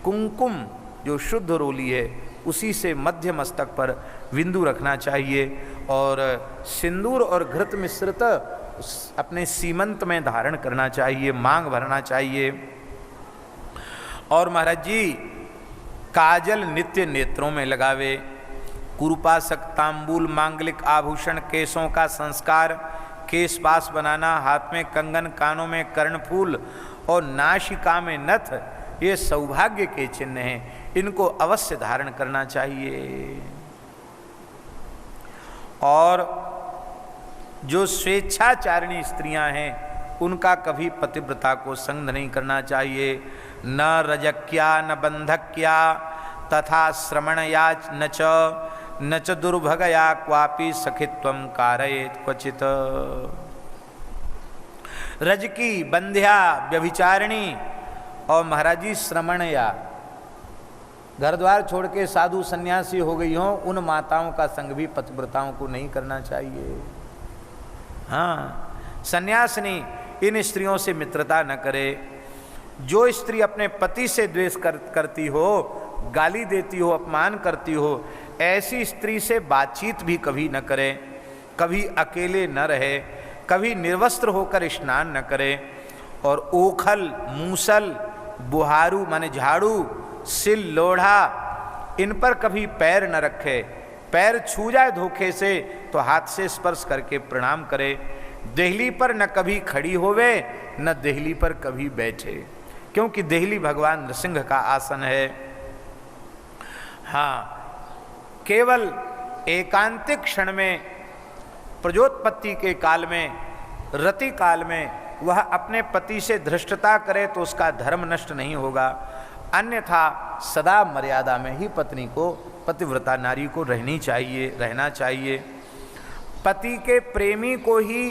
कुमकुम जो शुद्ध रोली है उसी से मध्य मस्तक पर बिंदु रखना चाहिए, और सिंदूर और घृत मिश्रित अपने सीमंत में धारण करना चाहिए, मांग भरना चाहिए। और महाराज जी काजल नित्य नेत्रों में लगावे, कुरुपासक तांबूल मांगलिक आभूषण, केशों का संस्कार, केश पास बनाना, हाथ में कंगन, कानों में कर्णफूल और नासिका में नथ, ये सौभाग्य के चिन्ह हैं, इनको अवश्य धारण करना चाहिए। और जो स्वेच्छाचारिणी स्त्रियां हैं उनका कभी पतिव्रता को संग नहीं करना चाहिए। न रजक्या न बंधक्या तथा श्रमणया न च दुर्भगया क्वापि सखित्वं कारयेत् क्वचित्। रजकी, बंध्या, व्यभिचारिणी और महाराज जी श्रमणया, घर द्वार छोड़ के साधु सन्यासी हो गई हों, उन माताओं का संग भी पतिव्रताओं को नहीं करना चाहिए। हाँ, सन्यासिनी इन स्त्रियों से मित्रता न करे। जो स्त्री अपने पति से द्वेष करती हो, गाली देती हो, अपमान करती हो, ऐसी स्त्री से बातचीत भी कभी न करे, कभी अकेले न रहे, कभी निर्वस्त्र होकर स्नान न करे, और ओखल, मूसल, बुहारू माने झाड़ू, सिल, लोढ़ा, इन पर कभी पैर न रखे। पैर छू जाए धोखे से तो हाथ से स्पर्श करके प्रणाम करे। देहली पर न कभी खड़ी होवे, न देहली पर कभी बैठे, क्योंकि देहली भगवान नृसिंह का आसन है। हाँ, केवल एकांतिक क्षण में, प्रजोत्पत्ति के काल में, रति काल में वह अपने पति से धृष्टता करे तो उसका धर्म नष्ट नहीं होगा, अन्यथा सदा मर्यादा में ही पत्नी को, पतिव्रता नारी को रहना चाहिए। पति के प्रेमी को ही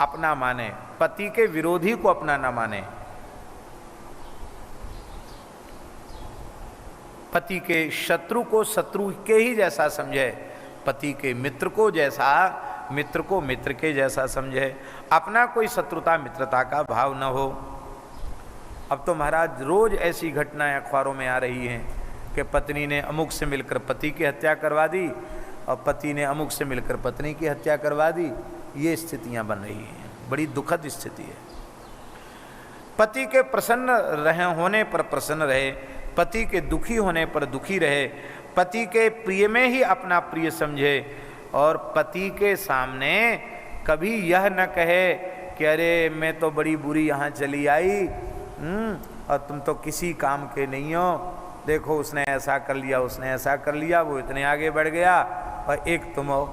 अपना माने, पति के विरोधी को अपना न माने। पति के शत्रु को शत्रु के ही जैसा समझे, पति के मित्र को जैसा, मित्र को मित्र के जैसा समझे, अपना कोई शत्रुता मित्रता का भाव न हो। अब तो महाराज रोज ऐसी घटनाएं अखबारों में आ रही हैं कि पत्नी ने अमुक से मिलकर पति की हत्या करवा दी और पति ने अमुक से मिलकर पत्नी की हत्या करवा दी। ये स्थितियां बन रही हैं, बड़ी दुखद स्थिति है। पति के प्रसन्न होने पर प्रसन्न रहे, पति के दुखी होने पर दुखी रहे, पति के प्रिय में ही अपना प्रिय समझे, और पति के सामने कभी यह न कहे कि अरे मैं तो बड़ी बुरी यहाँ चली आई, और तुम तो किसी काम के नहीं हो, देखो उसने ऐसा कर लिया, उसने ऐसा कर लिया, वो इतने आगे बढ़ गया और एक तुम हो,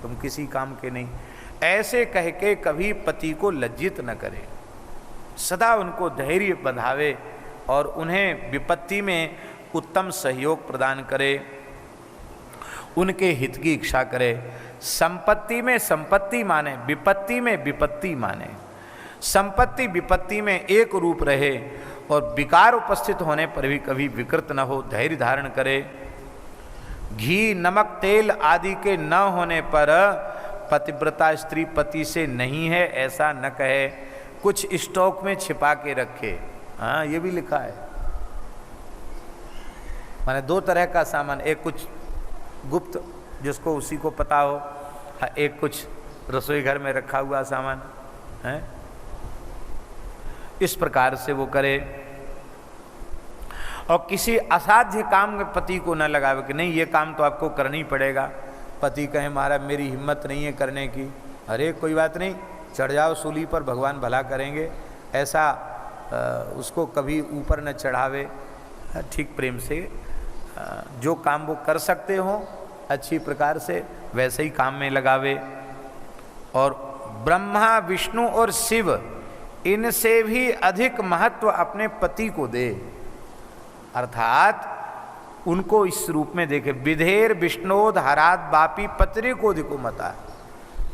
तुम किसी काम के नहीं। ऐसे कह के कभी पति को लज्जित न करे, सदा उनको धैर्य बंधावे और उन्हें विपत्ति में उत्तम सहयोग प्रदान करे, उनके हित की इच्छा करे। संपत्ति में संपत्ति माने, विपत्ति में विपत्ति माने। संपत्ति विपत्ति में एक रूप रहे और विकार उपस्थित होने पर भी कभी विकृत न हो, धैर्य धारण करे। घी, नमक, तेल आदि के न होने पर पतिव्रता स्त्री पति से नहीं है ऐसा न कहे, कुछ स्टॉक में छिपा के रखे। हाँ, ये भी लिखा है। माने दो तरह का सामान, एक कुछ गुप्त जिसको उसी को पता हो, एक कुछ रसोई घर में रखा हुआ सामान है। इस प्रकार से वो करे। और किसी असाध्य काम में पति को न लगावे कि नहीं ये काम तो आपको करना ही पड़ेगा। पति कहे महाराज मेरी हिम्मत नहीं है करने की, अरे कोई बात नहीं, चढ़ जाओ सूली पर, भगवान भला करेंगे, ऐसा उसको कभी ऊपर न चढ़ावे। ठीक प्रेम से जो काम वो कर सकते हो अच्छी प्रकार से वैसे ही काम में लगावे। और ब्रह्मा विष्णु और शिव इनसे भी अधिक महत्व अपने पति को दे, अर्थात उनको इस रूप में देखे। विधेर विष्णोद हरात बापी पत्रे को दिको मता,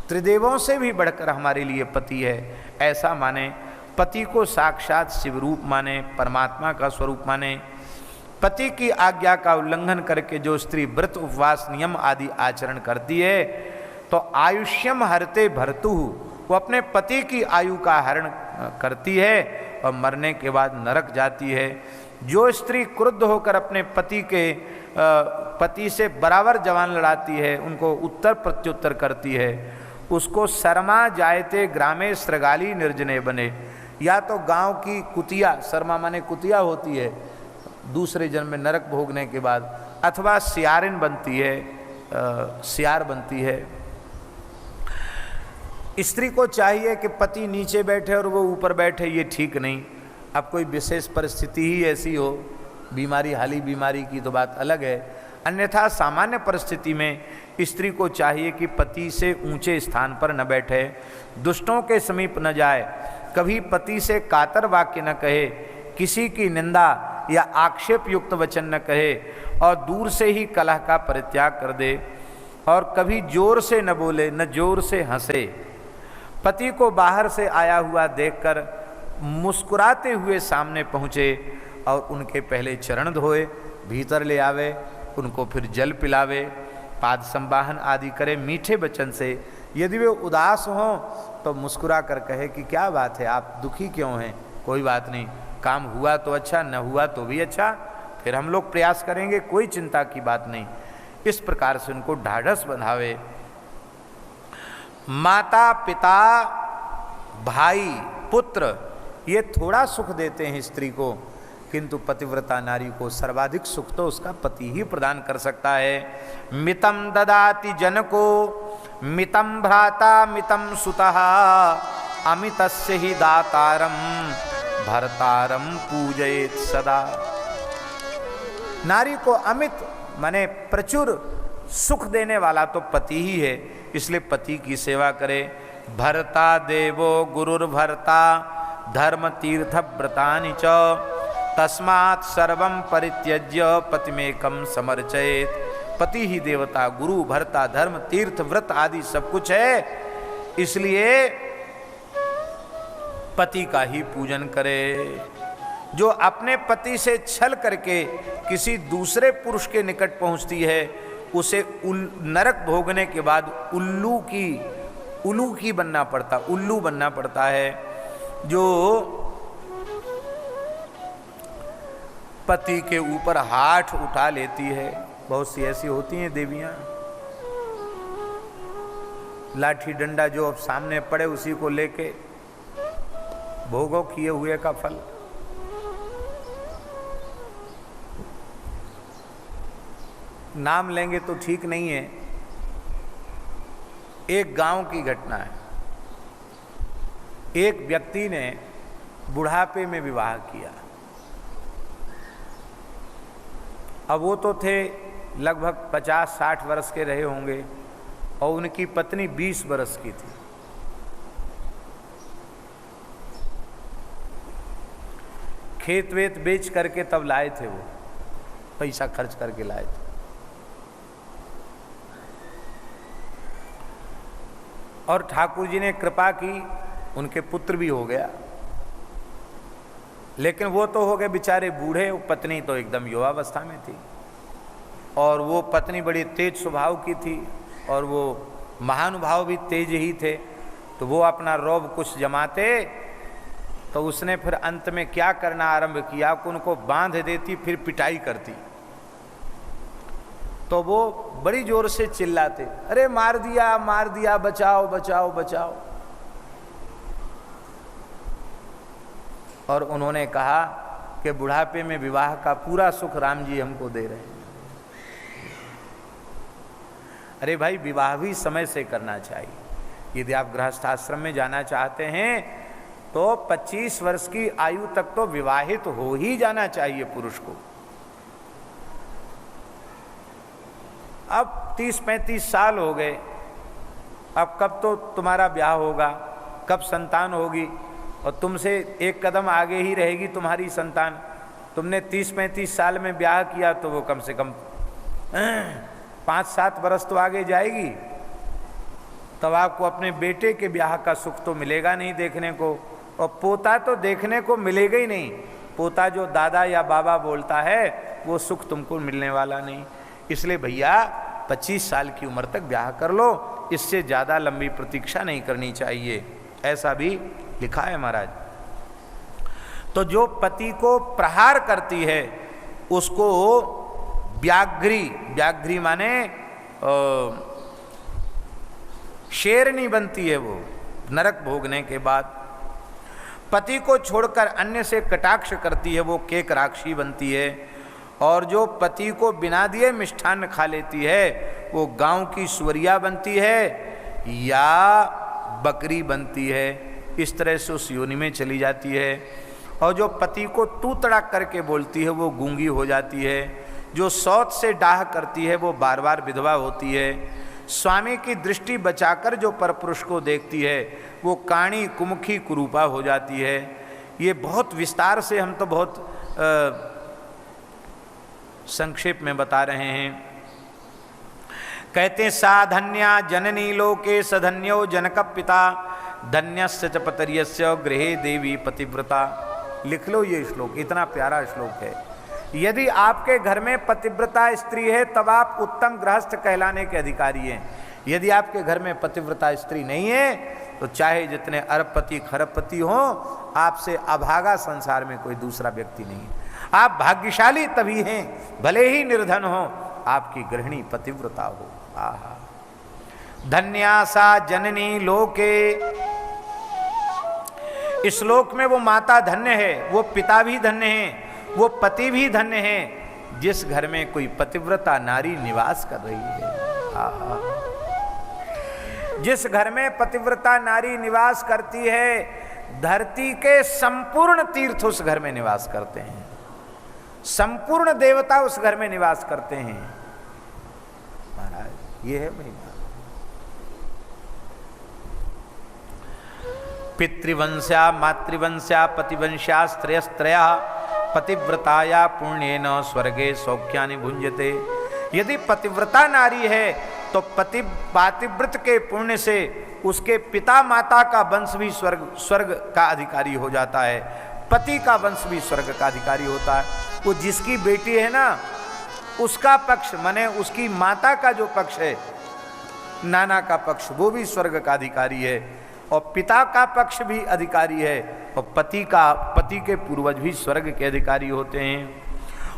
त्रिदेवों से भी बढ़कर हमारे लिए पति है, ऐसा माने। पति को साक्षात शिव रूप माने, परमात्मा का स्वरूप माने। पति की आज्ञा का उल्लंघन करके जो स्त्री व्रत उपवास नियम आदि आचरण करती है तो आयुष्यम हरते भर्तु, वो अपने पति की आयु का हरण करती है और मरने के बाद नरक जाती है। जो स्त्री क्रुद्ध होकर अपने पति से बराबर जवान लड़ाती है, उनको उत्तर प्रत्युत्तर करती है, उसको शर्मा जायते ग्रामे स्रगाली निर्जने बने। या तो गांव की कुतिया, शर्मा माने कुतिया होती है दूसरे जन्म में नरक भोगने के बाद, अथवा सियारिन बनती है, सियार बनती है। स्त्री को चाहिए कि पति नीचे बैठे और वो ऊपर बैठे, ये ठीक नहीं। अब कोई विशेष परिस्थिति ही ऐसी हो, बीमारी हाली बीमारी की तो बात अलग है, अन्यथा सामान्य परिस्थिति में स्त्री को चाहिए कि पति से ऊंचे स्थान पर न बैठे, दुष्टों के समीप न जाए, कभी पति से कातर वाक्य न कहे, किसी की निंदा या आक्षेप युक्त वचन न कहे और दूर से ही कलह का परित्याग कर दे, और कभी जोर से न बोले न जोर से हंसे। पति को बाहर से आया हुआ देखकर मुस्कुराते हुए सामने पहुँचे और उनके पहले चरण धोए, भीतर ले आवे, उनको फिर जल पिलावे, पाद संवाहन आदि करे मीठे वचन से। यदि वे उदास हों तो मुस्कुरा कर कहे कि क्या बात है, आप दुखी क्यों हैं, कोई बात नहीं, काम हुआ तो अच्छा, न हुआ तो भी अच्छा, फिर हम लोग प्रयास करेंगे, कोई चिंता की बात नहीं। इस प्रकार से उनको ढाढ़स बंधावे। माता पिता भाई पुत्र ये थोड़ा सुख देते हैं स्त्री को, किंतु पतिव्रता नारी को सर्वाधिक सुख तो उसका पति ही प्रदान कर सकता है। मितम ददाति जन को मितम भ्राता मितम सुतः अमितस्य ही दातारम भर्तारम पूजयेत सदा। नारी को अमित माने प्रचुर सुख देने वाला तो पति ही है, इसलिए पति की सेवा करे। भर्ता देवो गुरुर्भर्ता धर्म तीर्थ व्रतानि च तस्मात् सर्वं परित्यज्य पतिमेकं समर्चयेत। पति ही देवता, गुरु, भर्ता, धर्म, तीर्थ, व्रत आदि सब कुछ है, इसलिए पति का ही पूजन करे। जो अपने पति से छल करके किसी दूसरे पुरुष के निकट पहुंचती है उसे नरक भोगने के बाद उल्लू की बनना पड़ता, उल्लू बनना पड़ता है। जो पति के ऊपर हाथ उठा लेती है, बहुत सी ऐसी होती हैं देवियां, लाठी डंडा जो सामने पड़े उसी को लेके भोगो किए हुए का फल। नाम लेंगे तो ठीक नहीं है। एक गांव की घटना है, एक व्यक्ति ने बुढ़ापे में विवाह किया। अब वो तो थे लगभग 50-60 वर्ष के रहे होंगे और उनकी पत्नी 20 वर्ष की थी। खेत वेत बेच करके तब लाए थे, वो पैसा खर्च करके लाए थे। और ठाकुर जी ने कृपा की, उनके पुत्र भी हो गया, लेकिन वो तो हो गए बेचारे बूढ़े, पत्नी तो एकदम युवावस्था में थी। और वो पत्नी बड़ी तेज स्वभाव की थी और वो महानुभाव भी तेज ही थे, तो वो अपना रौब कुछ जमाते तो उसने फिर अंत में क्या करना आरंभ किया कि उनको बांध देती, फिर पिटाई करती। तो वो बड़ी जोर से चिल्लाते, अरे मार दिया, बचाओ बचाओ बचाओ। और उन्होंने कहा कि बुढ़ापे में विवाह का पूरा सुख राम जी हमको दे रहे हैं। अरे भाई, विवाह भी समय से करना चाहिए। यदि आप गृहस्थाश्रम में जाना चाहते हैं तो 25 वर्ष की आयु तक तो विवाहित हो ही जाना चाहिए पुरुष को। अब 30-35 साल हो गए, अब कब तो तुम्हारा ब्याह होगा, कब संतान होगी, और तुमसे एक कदम आगे ही रहेगी तुम्हारी संतान। तुमने 30-35 साल में ब्याह किया तो वो कम से कम 5-7 वर्ष तो आगे जाएगी। तब आपको अपने बेटे के ब्याह का सुख तो मिलेगा नहीं देखने को, और पोता तो देखने को मिलेगा ही नहीं। पोता जो दादा या बाबा बोलता है वो सुख तुमको मिलने वाला नहीं। इसलिए भैया 25 साल की उम्र तक ब्याह कर लो, इससे ज़्यादा लंबी प्रतीक्षा नहीं करनी चाहिए, ऐसा भी लिखा है महाराज। तो जो पति को प्रहार करती है उसको व्याघ्री माने शेरनी बनती है वो नरक भोगने के बाद। पति को छोड़कर अन्य से कटाक्ष करती है वो केकराक्षी बनती है। और जो पति को बिना दिए मिष्ठान्न खा लेती है वो गांव की सुअरिया बनती है या बकरी बनती है। इस तरह से उस योनि में चली जाती है। और जो पति को तू तड़ाक करके बोलती है वो गूंगी हो जाती है। जो सौत से डाह करती है वो बार बार विधवा होती है। स्वामी की दृष्टि बचाकर जो परपुरुष को देखती है वो काणी कुमुखी कुरूपा हो जाती है। ये बहुत विस्तार से हम तो बहुत संक्षेप में बता रहे हैं। कहते सा धन्या जननी लोके सधन्यो जनक पिता धन्यस्य च पतर्यस्य गृहे देवी पतिव्रता। लिख लो ये श्लोक, इतना प्यारा श्लोक है। यदि आपके घर में पतिव्रता स्त्री है तब आप उत्तम गृहस्थ कहलाने के अधिकारी हैं। यदि आपके घर में पतिव्रता स्त्री नहीं है तो चाहे जितने अरबपति खरबपति हों, आपसे अभागा संसार में कोई दूसरा व्यक्ति नहीं है। आप भाग्यशाली तभी हैं, भले ही निर्धन हो, आपकी गृहिणी पतिव्रता हो। आहा, धन्यासा जननी लोके। इस श्लोक में वो माता धन्य है, वो पिता भी धन्य है, वो पति भी धन्य है जिस घर में कोई पतिव्रता नारी निवास कर रही है। आहा, जिस घर में पतिव्रता नारी निवास करती है धरती के संपूर्ण तीर्थ उस घर में निवास करते हैं, संपूर्ण देवता उस घर में निवास करते हैं। महाराज ये है महिमा। पितृवंश्या मातृवंश्या पतिवंश्या स्त्रयस्त्रया पतिव्रताया पुण्येन स्वर्गे सौख्यानि भुंजते। यदि पतिव्रता नारी है तो पातिव्रत के पुण्य से उसके पिता माता का वंश भी स्वर्ग का अधिकारी हो जाता है, पति का वंश भी स्वर्ग का अधिकारी होता है। वो जिसकी बेटी है ना उसका पक्ष माने उसकी माता का जो पक्ष है, नाना का पक्ष, वो भी स्वर्ग का अधिकारी है और पिता का पक्ष भी अधिकारी है और पति के पूर्वज भी स्वर्ग के अधिकारी होते हैं।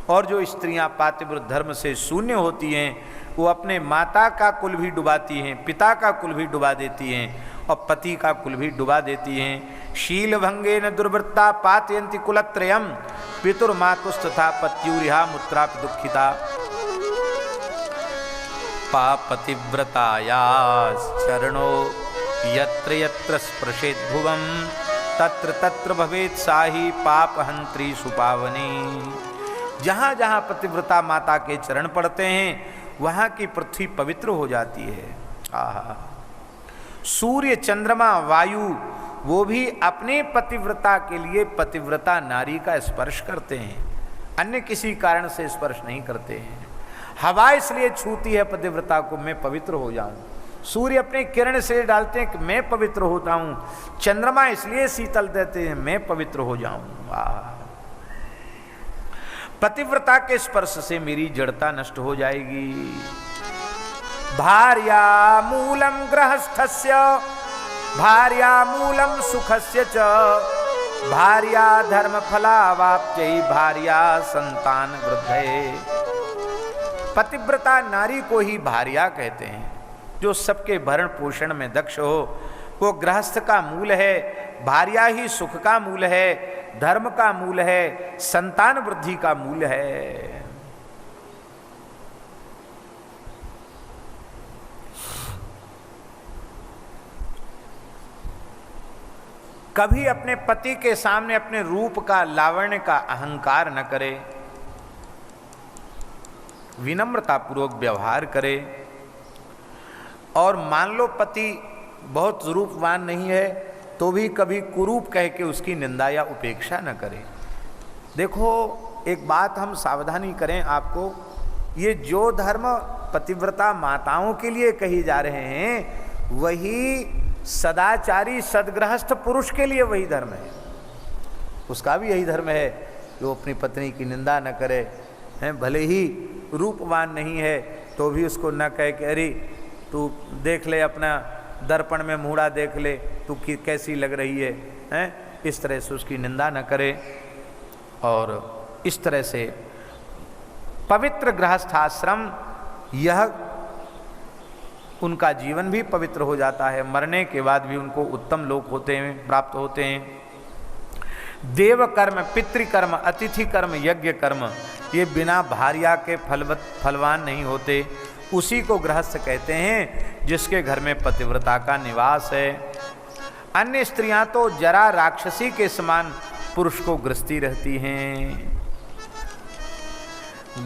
और जो स्त्रियां पातिव्रत धर्म से शून्य होती हैं वो अपने माता का कुल भी डुबाती हैं, पिता का कुल भी डुबा देती हैं और पति का कुल भी डुबा देती हैं। शील भंगेन दुर्वृत्ता पातयन्ति कुलत्रयम् पितुर्मातुस्तथा पत्युरिहा मुत्रापि दुःखिता। पापतिव्रतायाश्चरणो यत्र यत्र स्पृशेत् भुवं तत्र तत्र भवेत् साहि पापहन्त्री सुपावनी। जहाँ जहाँ पतिव्रता माता के चरण पड़ते हैं वहाँ की पृथ्वी पवित्र हो जाती है। आहा, सूर्य चंद्रमा वायु वो भी अपने पतिव्रता के लिए पतिव्रता नारी का स्पर्श करते हैं, अन्य किसी कारण से स्पर्श नहीं करते हैं। हवा इसलिए छूती है पतिव्रता को मैं पवित्र हो जाऊं। सूर्य अपने किरण से डालते हैं कि मैं पवित्र होता हूं। चंद्रमा इसलिए शीतल देते हैं मैं पवित्र हो जाऊं। आहा, पतिव्रता के स्पर्श से मेरी जड़ता नष्ट हो जाएगी। भार्या मूलम गृहस्थस्य भार्या मूलम सुखस्य च भार्या धर्म फलावाप्त्यै भार्या संतान वृद्धये। पतिव्रता नारी को ही भार्या कहते हैं, जो सबके भरण पोषण में दक्ष हो। वो गृहस्थ का मूल है, भार्या ही सुख का मूल है। धर्म का मूल है, संतान वृद्धि का मूल है। कभी अपने पति के सामने अपने रूप का, लावण्य का अहंकार न करे, विनम्रता पूर्वक व्यवहार करे। और मान लो पति बहुत रूपवान नहीं है तो भी कभी कुरूप कह के उसकी निंदा या उपेक्षा न करे। देखो एक बात हम सावधानी करें आपको, ये जो धर्म पतिव्रता माताओं के लिए कही जा रहे हैं वही सदाचारी सदगृहस्थ पुरुष के लिए वही धर्म है। उसका भी यही धर्म है कि वो अपनी पत्नी की निंदा न करे, हैं भले ही रूपवान नहीं है तो भी उसको न कहे कि अरे तू देख ले, अपना दर्पण में मुड़ा देख ले, तू कैसी लग रही है, हैं इस तरह से उसकी निंदा न करे। और इस तरह से पवित्र गृहस्थाश्रम, यह उनका जीवन भी पवित्र हो जाता है, मरने के बाद भी उनको उत्तम लोक होते हैं, प्राप्त होते हैं। देव कर्म, पितृकर्म, अतिथि कर्म, यज्ञ कर्म, ये बिना भार्या के फलवान नहीं होते। उसी को गृहस्थ कहते हैं जिसके घर में पतिव्रता का निवास है। अन्य स्त्रियां तो जरा राक्षसी के समान पुरुष को ग्रसती रहती हैं।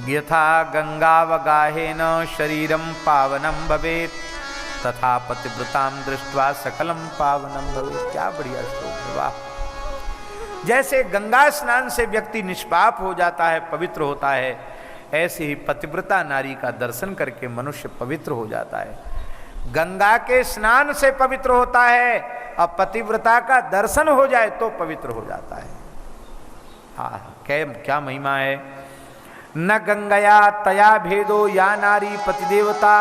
यथा गंगावगाहेन शरीरम पावनम भवेत तथा पतिव्रताम दृष्ट्वा सकलम पावनम भवेत। क्या बढ़िया श्लोक है, वाह। जैसे गंगा स्नान से व्यक्ति निष्पाप हो जाता है, पवित्र होता है, ऐसे ही पतिव्रता नारी का दर्शन करके मनुष्य पवित्र हो जाता है। गंगा के स्नान से पवित्र होता है और पतिव्रता का दर्शन हो जाए तो पवित्र हो जाता है। हाँ, क्या महिमा है। न गंगया तया भेदो या नारी पतिदेवता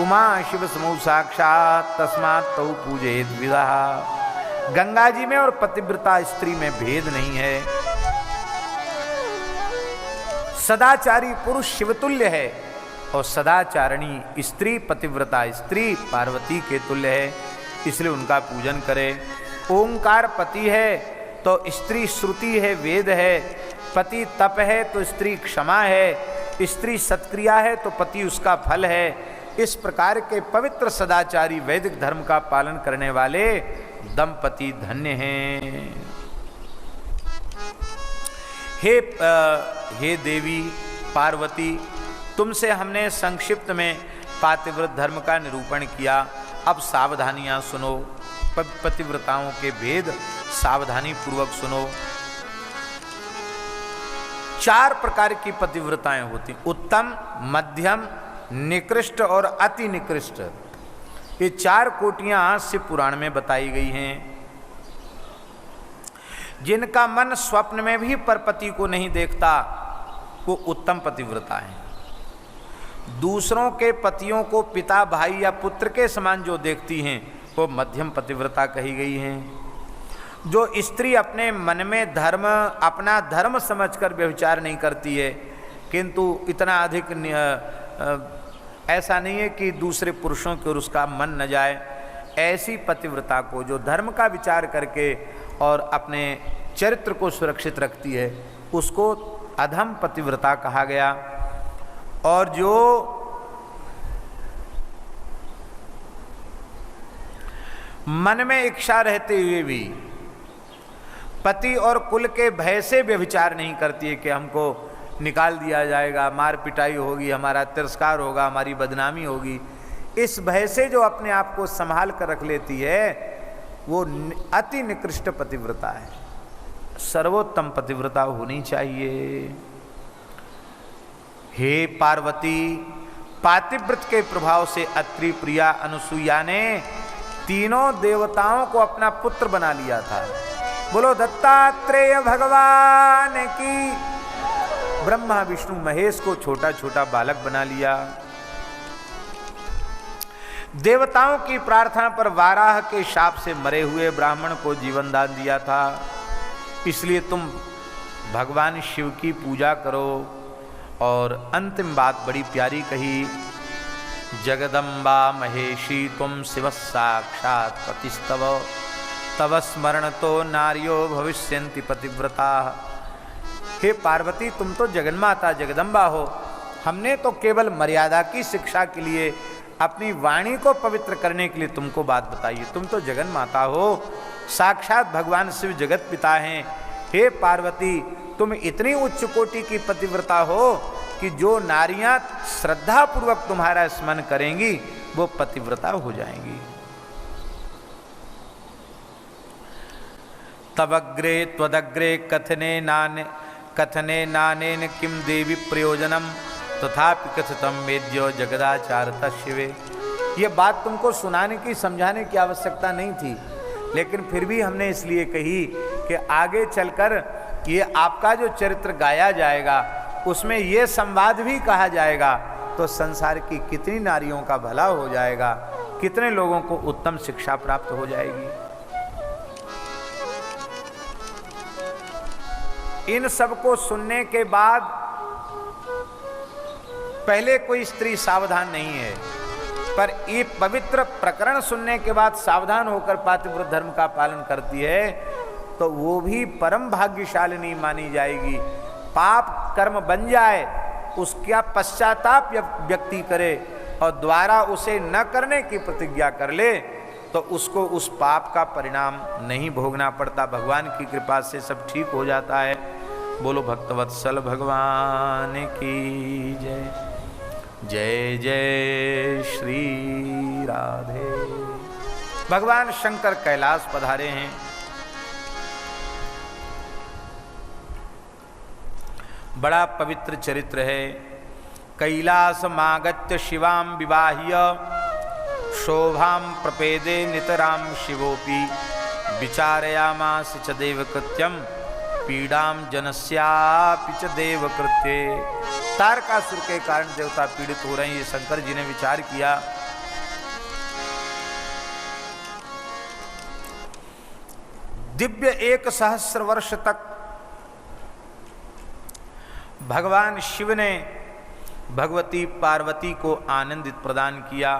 उमा शिव समूह साक्षात तस्मात् तौ पूजेत विदः। गंगा जी में और पतिव्रता स्त्री में भेद नहीं है। सदाचारी पुरुष शिवतुल्य है और सदाचारणी स्त्री, पतिव्रता स्त्री पार्वती के तुल्य है, इसलिए उनका पूजन करें। ओंकार पति है तो स्त्री श्रुति है, वेद है। पति तप है तो स्त्री क्षमा है। स्त्री सत्क्रिया है तो पति उसका फल है। इस प्रकार के पवित्र सदाचारी वैदिक धर्म का पालन करने वाले दंपति धन्य हैं। हे देवी पार्वती, तुमसे हमने संक्षिप्त में पातिव्रत धर्म का निरूपण किया। अब सावधानियां सुनो, पतिव्रताओं के भेद सावधानी पूर्वक सुनो। 4 प्रकार की पतिव्रताएं होती, उत्तम, मध्यम, निकृष्ट और अति निकृष्ट। ये 4 कोटियां शिव पुराण में बताई गई हैं। जिनका मन स्वप्न में भी परपति को नहीं देखता वो उत्तम पतिव्रता है। दूसरों के पतियों को पिता, भाई या पुत्र के समान जो देखती हैं वो मध्यम पतिव्रता कही गई हैं। जो स्त्री अपने मन में धर्म, अपना धर्म समझकर व्यभिचार नहीं करती है, किंतु इतना अधिक ऐसा नहीं है कि दूसरे पुरुषों की ओर उसका मन न जाए, ऐसी पतिव्रता को जो धर्म ka विचार करके और अपने चरित्र को सुरक्षित रखती है उसको अधम पतिव्रता कहा गया। और जो मन में इच्छा रहते हुए भी पति और कुल के भय से व्यभिचार नहीं करती है कि हमको निकाल दिया जाएगा, मार पिटाई होगी, हमारा तिरस्कार होगा, हमारी बदनामी होगी, इस भय से जो अपने आप को संभाल कर रख लेती है वो अति निकृष्ट पतिव्रता है। सर्वोत्तम पतिव्रता होनी चाहिए। हे पार्वती, पातिव्रत के प्रभाव से अत्रि, प्रिया, अनुसुईया ने तीनों देवताओं को अपना पुत्र बना लिया था। बोलो दत्तात्रेय भगवान की। ब्रह्मा विष्णु महेश को छोटा छोटा बालक बना लिया। देवताओं की प्रार्थना पर वाराह के शाप से मरे हुए ब्राह्मण को जीवन दान दिया था। इसलिए तुम भगवान शिव की पूजा करो। और अंतिम बात बड़ी प्यारी कही, जगदम्बा महेशी तुम शिव साक्षात पतिस्तव तव स्मरण तो नार्यो भविष्यन्ति पतिव्रता। हे पार्वती, तुम तो जगन्माता जगदम्बा हो। हमने तो केवल मर्यादा की शिक्षा के लिए, अपनी वाणी को पवित्र करने के लिए तुमको बात बताई है। तुम तो जगन्माता हो, साक्षात भगवान शिव जगत पिता हैं। हे पार्वती, तुम इतनी उच्च कोटि की पतिव्रता हो कि जो नारियां श्रद्धा पूर्वक तुम्हारा स्मरण करेंगी वो पतिव्रता हो जाएंगी। तवग्रे त्वदग्रे कथने नानेन किम देवी प्रयोजनम तथापि कथितम मेद्यो जगदाचारता शिवे। ये बात तुमको सुनाने की, समझाने की आवश्यकता नहीं थी, लेकिन फिर भी हमने इसलिए कही कि आगे चलकर ये आपका जो चरित्र गाया जाएगा उसमें ये संवाद भी कहा जाएगा तो संसार की कितनी नारियों का भला हो जाएगा, कितने लोगों को उत्तम शिक्षा प्राप्त हो जाएगी। इन सब को सुनने के बाद पहले कोई स्त्री सावधान नहीं है, पर ये पवित्र प्रकरण सुनने के बाद सावधान होकर पातिव्रत धर्म का पालन करती है तो वो भी परम भाग्यशालिनी मानी जाएगी। पाप कर्म बन जाए, उसका पश्चाताप व्यक्ति करे और द्वारा उसे न करने की प्रतिज्ञा कर ले तो उसको उस पाप का परिणाम नहीं भोगना पड़ता। भगवान की कृपा से सब ठीक हो जाता है। बोलो भक्तवत्सल भगवान की जय। जय जय श्री राधे। भगवान शंकर कैलाश पधारे हैं। बड़ा पवित्र चरित्र है। कैलास मागत्य शिवाम विवाह्य शोभाम प्रपेदे नितराम शिवोपि विचारयामास च देवकृत्यम पीड़ाम जनस्यापि च देवकृत्ये। तारकासुर के कारण देवता पीड़ित हो रहे हैं, ये शंकर जी ने विचार किया। दिव्य 1,000 वर्ष तक भगवान शिव ने भगवती पार्वती को आनंदित प्रदान किया।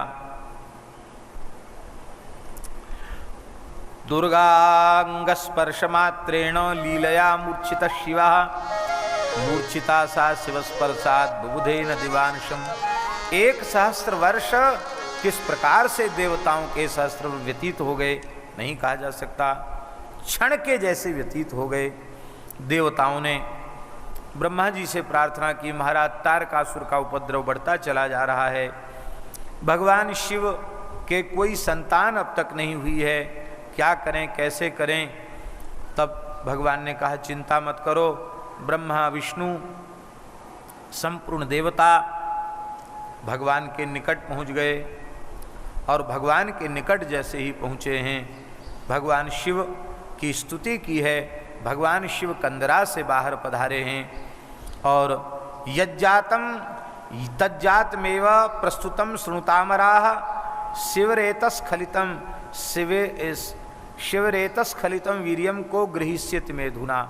दुर्गांग स्पर्श मात्रेण लीलया मूर्छित शिवा मूर्छिता सा शिव स्पर्शात बुबुधेन दिवांशम। 1,000 वर्ष किस प्रकार से देवताओं के सहस्त्र व्यतीत हो गए नहीं कहा जा सकता, क्षण के जैसे व्यतीत हो गए। देवताओं ने ब्रह्मा जी से प्रार्थना की, महाराज तारकासुर का उपद्रव बढ़ता चला जा रहा है, भगवान शिव के कोई संतान अब तक नहीं हुई है, क्या करें कैसे करें। तब भगवान ने कहा चिंता मत करो, ब्रह्मा विष्णु संपूर्ण देवता भगवान के निकट पहुंच गए और भगवान के निकट जैसे ही पहुँचे हैं भगवान शिव की स्तुति की है। भगवान शिव कंदरा से बाहर पधारे हैं और यज्जातम तज्जातमेव प्रस्तुतम श्रुतामराः शिवरेतस्खलितम शिवरेतस्खलितम वीर्यम को गृहीष्यति मेधुना।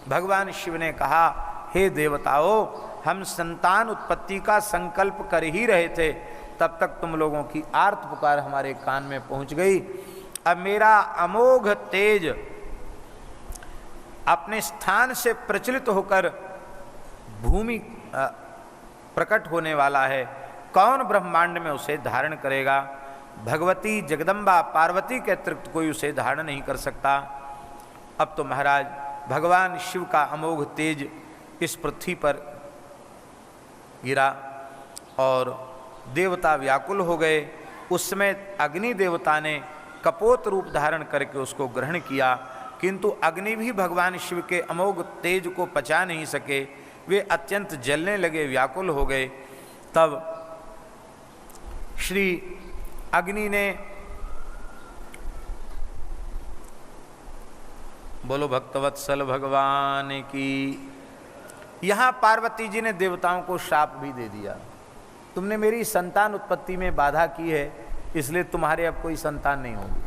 भगवान शिव ने कहा, हे देवताओं, हम संतान उत्पत्ति का संकल्प कर ही रहे थे, तब तक तुम लोगों की आर्त पुकार हमारे कान में पहुंच गई। अब मेरा अमोघ तेज अपने स्थान से प्रचलित होकर भूमि प्रकट होने वाला है, कौन ब्रह्मांड में उसे धारण करेगा। भगवती जगदम्बा पार्वती के अतिरिक्त कोई उसे धारण नहीं कर सकता। अब तो महाराज भगवान शिव का अमोघ तेज इस पृथ्वी पर गिरा और देवता व्याकुल हो गए। उस समय अग्नि देवता ने कपोत रूप धारण करके उसको ग्रहण किया, किंतु अग्नि भी भगवान शिव के अमोघ तेज को पचा नहीं सके, वे अत्यंत जलने लगे, व्याकुल हो गए। तब श्री अग्नि ने, बोलो भक्तवत्सल भगवान की। यहाँ पार्वती जी ने देवताओं को शाप भी दे दिया, तुमने मेरी संतान उत्पत्ति में बाधा की है, इसलिए तुम्हारे अब कोई संतान नहीं होगी।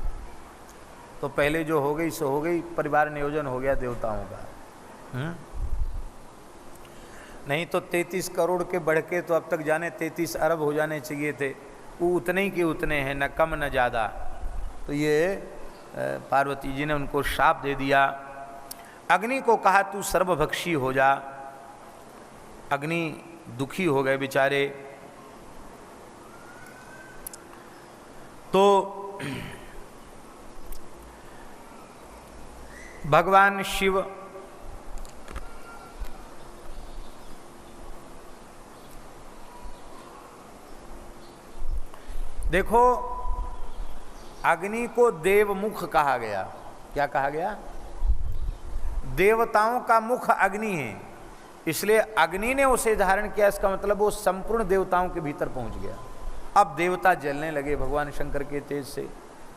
तो पहले जो हो गई सो हो गई, परिवार नियोजन हो गया देवताओं का। नहीं तो 33 करोड़ के बढ़ के तो अब तक जाने 33 अरब हो जाने चाहिए थे, वो उतने ही के उतने हैं, न कम न ज़्यादा। तो ये पार्वती जी ने उनको श्राप दे दिया। अग्नि को कहा तू सर्वभक्षी हो जा। अग्नि दुखी हो गए बेचारे। तो भगवान शिव देखो, अग्नि को देवमुख कहा गया। क्या कहा गया? देवताओं का मुख अग्नि है, इसलिए अग्नि ने उसे धारण किया। इसका मतलब वो संपूर्ण देवताओं के भीतर पहुंच गया। अब देवता जलने लगे भगवान शंकर के तेज से,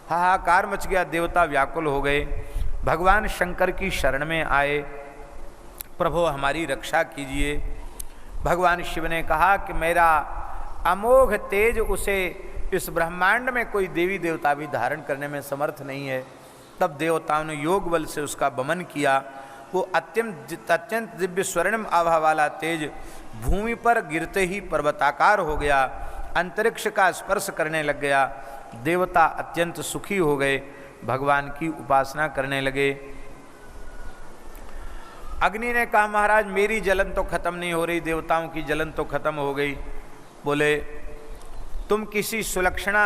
हाहाकार मच गया, देवता व्याकुल हो गए, भगवान शंकर की शरण में आए, प्रभु हमारी रक्षा कीजिए। भगवान शिव ने कहा कि मेरा अमोघ तेज उसे इस ब्रह्मांड में कोई देवी देवता भी धारण करने में समर्थ नहीं है। तब देवताओं ने योग बल से उसका वमन किया। वो अत्यंत दिव्य स्वर्णिम आभा वाला तेज भूमि पर गिरते ही पर्वताकार हो गया, अंतरिक्ष का स्पर्श करने लग गया। देवता अत्यंत सुखी हो गए, भगवान की उपासना करने लगे। अग्नि ने कहा महाराज मेरी जलन तो खत्म नहीं हो रही, देवताओं की जलन तो खत्म हो गई। बोले तुम किसी सुलक्षणा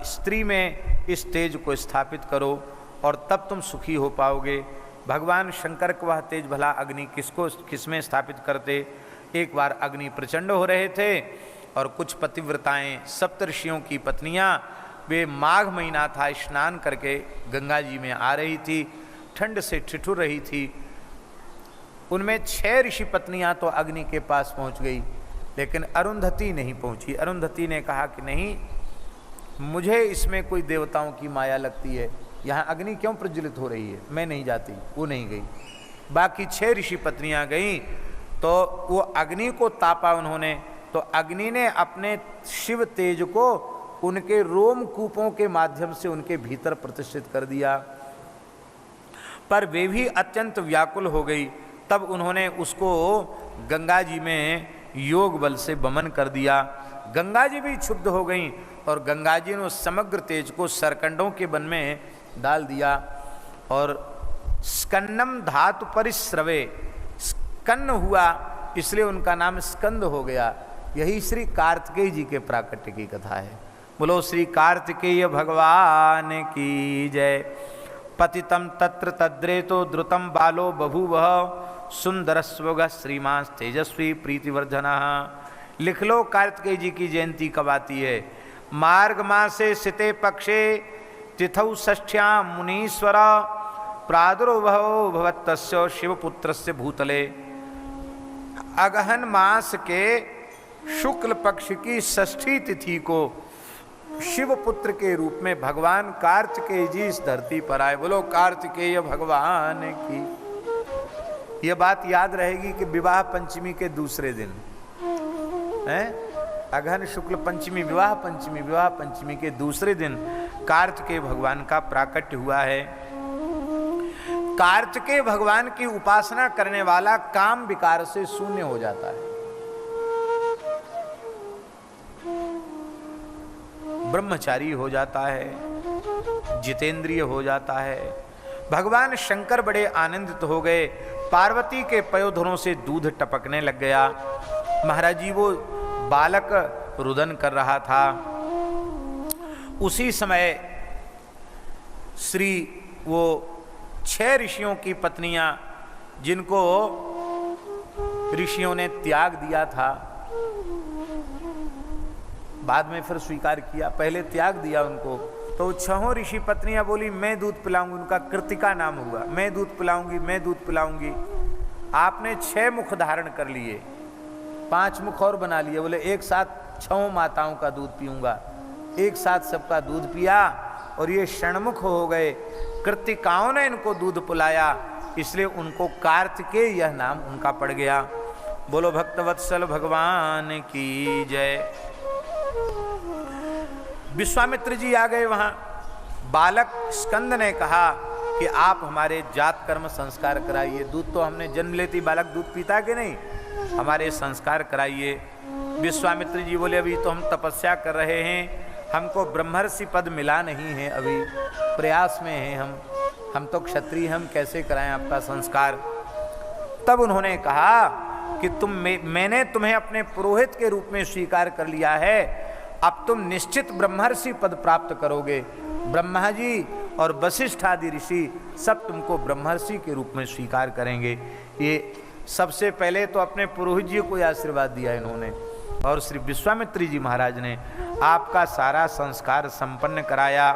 स्त्री में इस तेज को स्थापित करो और तब तुम सुखी हो पाओगे। भगवान शंकर को वह तेज भला अग्नि किसमें स्थापित करते। एक बार अग्नि प्रचंड हो रहे थे और कुछ पतिव्रताएं सप्तऋषियों की पत्नियां, वे माघ महीना था, स्नान करके गंगा जी में आ रही थी, ठंड से ठिठुर रही थी। उनमें 6 ऋषि पत्नियां तो अग्नि के पास पहुंच गई, लेकिन अरुंधति नहीं पहुंची। अरुंधति ने कहा कि नहीं, मुझे इसमें कोई देवताओं की माया लगती है, यहाँ अग्नि क्यों प्रज्वलित हो रही है, मैं नहीं जाती। वो नहीं गई। बाकी 6 ऋषि पत्नियां गईं, तो वो अग्नि को तापा उन्होंने, तो अग्नि ने अपने शिव तेज को उनके रोमकूपों के माध्यम से उनके भीतर प्रतिष्ठित कर दिया। पर वे भी अत्यंत व्याकुल हो गई। तब उन्होंने उसको गंगा जी में योग बल से वमन कर दिया। गंगा जी भी क्षुब्ध हो गईं और गंगा जी ने उस समग्र तेज को सरकंडों के वन में डाल दिया। और स्कन्नम धातु परिश्रवे, स्कन्न हुआ, इसलिए उनका नाम स्कंद हो गया। यही श्री कार्तिकेय जी के प्राकट्य की कथा है। बोलो श्री कार्तिकेय भगवान की जय। पतितम तत्र तद्रेतो द्रुतम बालो बभूवः सुंदरस्वग श्रीमान तेजस्वी प्रीतिवर्धनः। लिख लो कार्तिकेय जी की जयंती कब आती है। मार्ग मासे सिते पक्षे तिथौ षष्ठ्यां मुनीश्वर प्रादुर्भवो भवत्तस्य शिवपुत्रस्य भूतले। अगहन मास के शुक्ल पक्ष की षष्ठी तिथि को शिवपुत्र के रूप में भगवान कार्तिकेय जी इस धरती पर आए। बोलो कार्तिकेय भगवान की। यह बात याद रहेगी कि विवाह पंचमी के दूसरे दिन है, अगहन शुक्ल पंचमी, विवाह पंचमी के दूसरे दिन कार्तिकेय भगवान का प्राकट्य हुआ है। कार्तिकेय भगवान की उपासना करने वाला काम विकार से शून्य हो जाता है, ब्रह्मचारी हो जाता है, जितेंद्रिय हो जाता है। भगवान शंकर बड़े आनंदित हो गए। पार्वती के पयोधरों से दूध टपकने लग गया। महाराज जी वो बालक रुदन कर रहा था। उसी समय श्री वो 6 ऋषियों की पत्नियां, जिनको ऋषियों ने त्याग दिया था, बाद में फिर स्वीकार किया, पहले त्याग दिया उनको, तो 6 ऋषि पत्नियां बोली मैं दूध पिलाऊंगी। उनका कृतिका नाम हुआ, मैं दूध पिलाऊंगी, मैं दूध पिलाऊंगी। आपने 6 मुख धारण कर लिए, 5 मुख और बना लिए। बोले एक साथ 6 माताओं का दूध पीऊंगा। एक साथ सबका दूध पिया और ये षणमुख हो गए। कृतिकाओं ने इनको दूध पिलाया, इसलिए उनको कार्तिकेय यह नाम उनका पड़ गया। बोलो भक्तवत्सल भगवान की जय। विश्वामित्र जी आ गए वहां। बालक स्कंद ने कहा कि आप हमारे जात कर्म संस्कार कराइए। दूध तो हमने जन्म लेती बालक दूध पीता कि नहीं, हमारे संस्कार कराइए। विश्वामित्र जी बोले अभी तो हम तपस्या कर रहे हैं, हमको ब्रह्मर्षि पद मिला नहीं है, अभी प्रयास में हैं हम तो क्षत्रिय, हम कैसे कराएं आपका संस्कार। तब उन्होंने कहा कि मैंने तुम्हें अपने पुरोहित के रूप में स्वीकार कर लिया है, अब तुम निश्चित ब्रह्मर्षि पद प्राप्त करोगे। ब्रह्मा जी और वशिष्ठ आदि ऋषि सब तुमको ब्रह्मर्षि के रूप में स्वीकार करेंगे। ये सबसे पहले तो अपने पुरोहित जी को आशीर्वाद दिया इन्होंने, और श्री विश्वामित्री जी महाराज ने आपका सारा संस्कार संपन्न कराया।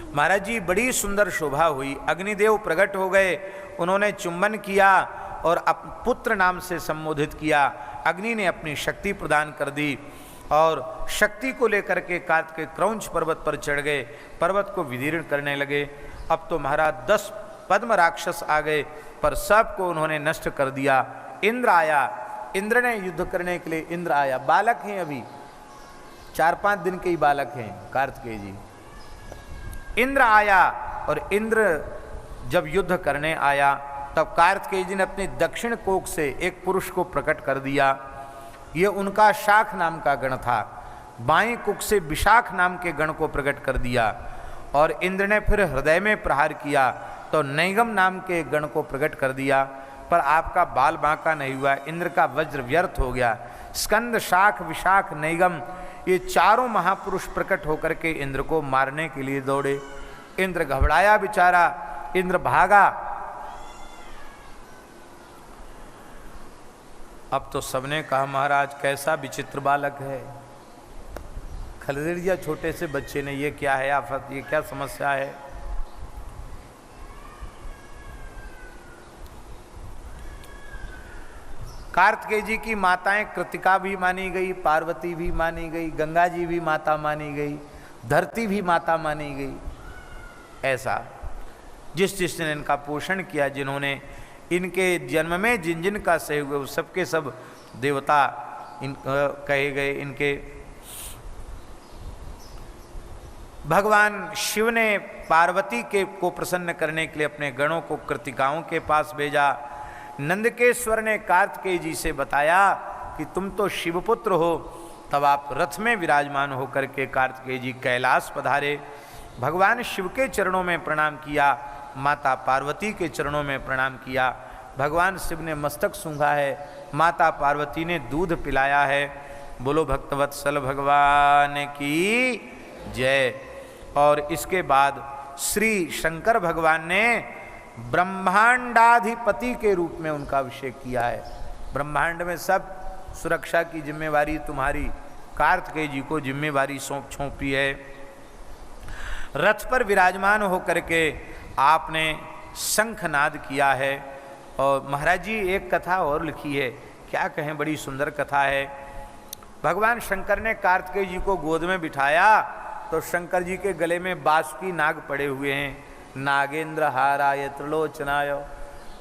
महाराज जी बड़ी सुंदर शोभा हुई, अग्निदेव प्रकट हो गए, उन्होंने चुंबन किया और पुत्र नाम से संबोधित किया। अग्नि ने अपनी शक्ति प्रदान कर दी और शक्ति को लेकर के कार्तिकेय क्रौंच पर्वत पर चढ़ गए, पर्वत को विदीर्ण करने लगे। अब तो महाराज 10 पद्म राक्षस आ गए, पर सबको उन्होंने नष्ट कर दिया। इंद्र आया, इंद्र ने युद्ध करने के लिए इंद्र आया। बालक हैं, अभी 4-5 दिन के ही बालक हैं कार्तिकेय जी। इंद्र आया और इंद्र जब युद्ध करने आया तब कार्तिकेय जी ने अपनी दक्षिण कोख से एक पुरुष को प्रकट कर दिया। ये उनका शाख नाम का गण था। बाईं कुख से विशाख नाम के गण को प्रकट कर दिया और इंद्र ने फिर हृदय में प्रहार किया तो नैगम नाम के गण को प्रकट कर दिया, पर आपका बाल बांका नहीं हुआ, इंद्र का वज्र व्यर्थ हो गया। स्कंद, शाख, विशाख, नैगम ये चारों महापुरुष प्रकट होकर के इंद्र को मारने के लिए दौड़े। इंद्र घबराया बेचारा, इंद्र भागा। अब तो सबने कहा महाराज कैसा विचित्र बालक है, खलदेड़ दिया छोटे से बच्चे ने, ये क्या है आफत, ये क्या समस्या है। कार्तिकेय जी की माताएं कृतिका भी मानी गई, पार्वती भी मानी गई, गंगा जी भी माता मानी गई, धरती भी माता मानी गई। ऐसा जिसने इनका पोषण किया, जिन्होंने इनके जन्म में जिन जिन का सहयोग हुआ, सबके सब देवता कहे गए इनके। भगवान शिव ने पार्वती को प्रसन्न करने के लिए अपने गणों को कृतिकाओं के पास भेजा। नंदकेश्वर ने कार्तिकेय जी से बताया कि तुम तो शिवपुत्र हो, तब आप रथ में विराजमान होकर के कार्तिकेय जी कैलाश पधारे। भगवान शिव के चरणों में प्रणाम किया, माता पार्वती के चरणों में प्रणाम किया। भगवान शिव ने मस्तक सूंघा है, माता पार्वती ने दूध पिलाया है। बोलो भक्तवत्सल भगवान की जय। और इसके बाद श्री शंकर भगवान ने ब्रह्मांडाधिपति के रूप में उनका अभिषेक किया है। ब्रह्मांड में सब सुरक्षा की जिम्मेवारी तुम्हारी, कार्तिकेय जी को जिम्मेवारी सौंपी है। रथ पर विराजमान होकर के आपने शंखनाद किया है। और महाराज जी एक कथा और लिखी है, क्या कहें, बड़ी सुंदर कथा है। भगवान शंकर ने कार्तिकेय जी को गोद में बिठाया तो शंकर जी के गले में बासुकी नाग पड़े हुए हैं। नागेंद्र हाराय त्रिलोचनाय,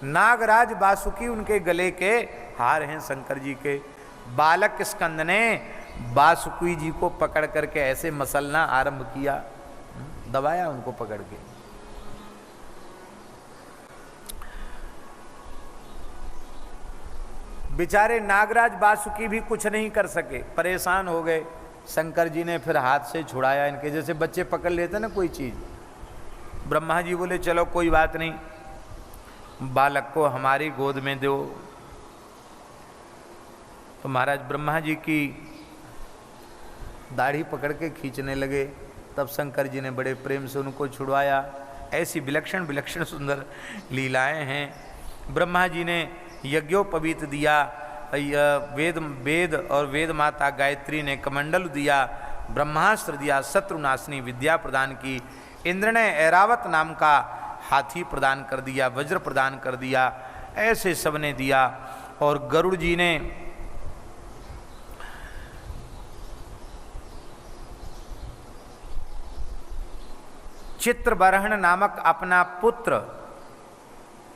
नागराज बासुकी उनके गले के हार हैं शंकर जी के। बालक स्कंद ने बासुकी जी को पकड़ करके ऐसे मसलना आरंभ किया, दबाया उनको पकड़ के। बेचारे नागराज बासुकी भी कुछ नहीं कर सके, परेशान हो गए। शंकर जी ने फिर हाथ से छुड़ाया इनके, जैसे बच्चे पकड़ लेते ना कोई चीज। ब्रह्मा जी बोले चलो कोई बात नहीं, बालक को हमारी गोद में दो। तो महाराज ब्रह्मा जी की दाढ़ी पकड़ के खींचने लगे, तब शंकर जी ने बड़े प्रेम से उनको छुड़वाया। ऐसी विलक्षण विलक्षण सुंदर लीलाएं हैं। ब्रह्मा जी ने यज्ञोपवीत दिया, वेद और वेद माता गायत्री ने कमंडल दिया, ब्रह्मास्त्र दिया, शत्रुनाशिनी विद्या प्रदान की। इंद्र ने ऐरावत नाम का हाथी प्रदान कर दिया, वज्र प्रदान कर दिया, ऐसे सबने दिया। और गरुड़ जी ने चित्रबरहण नामक अपना पुत्र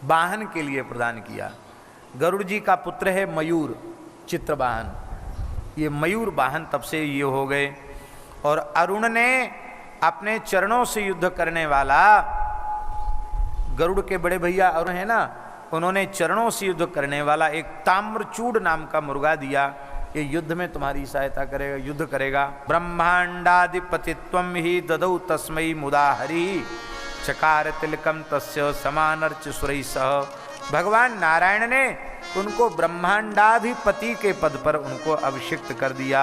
वाहन के लिए प्रदान किया। गरुड़ जी का पुत्र है मयूर चित्रवाहन, ये मयूर वाहन तब से ये हो गए। और अरुण ने अपने चरणों से युद्ध करने वाला, गरुड़ के बड़े भैया अरुण है ना, उन्होंने चरणों से युद्ध करने वाला एक ताम्रचूड़ नाम का मुर्गा दिया। ये युद्ध में तुम्हारी सहायता करेगा, युद्ध करेगा। ब्रह्मांडाधिपतित्वं ही ददौ तस्मै मुदा हरि चकार तिलकम तस्य समानर्च सुरैः सह। भगवान नारायण ने उनको ब्रह्मांडाधिपति के पद पर उनको अभिषिक्त कर दिया।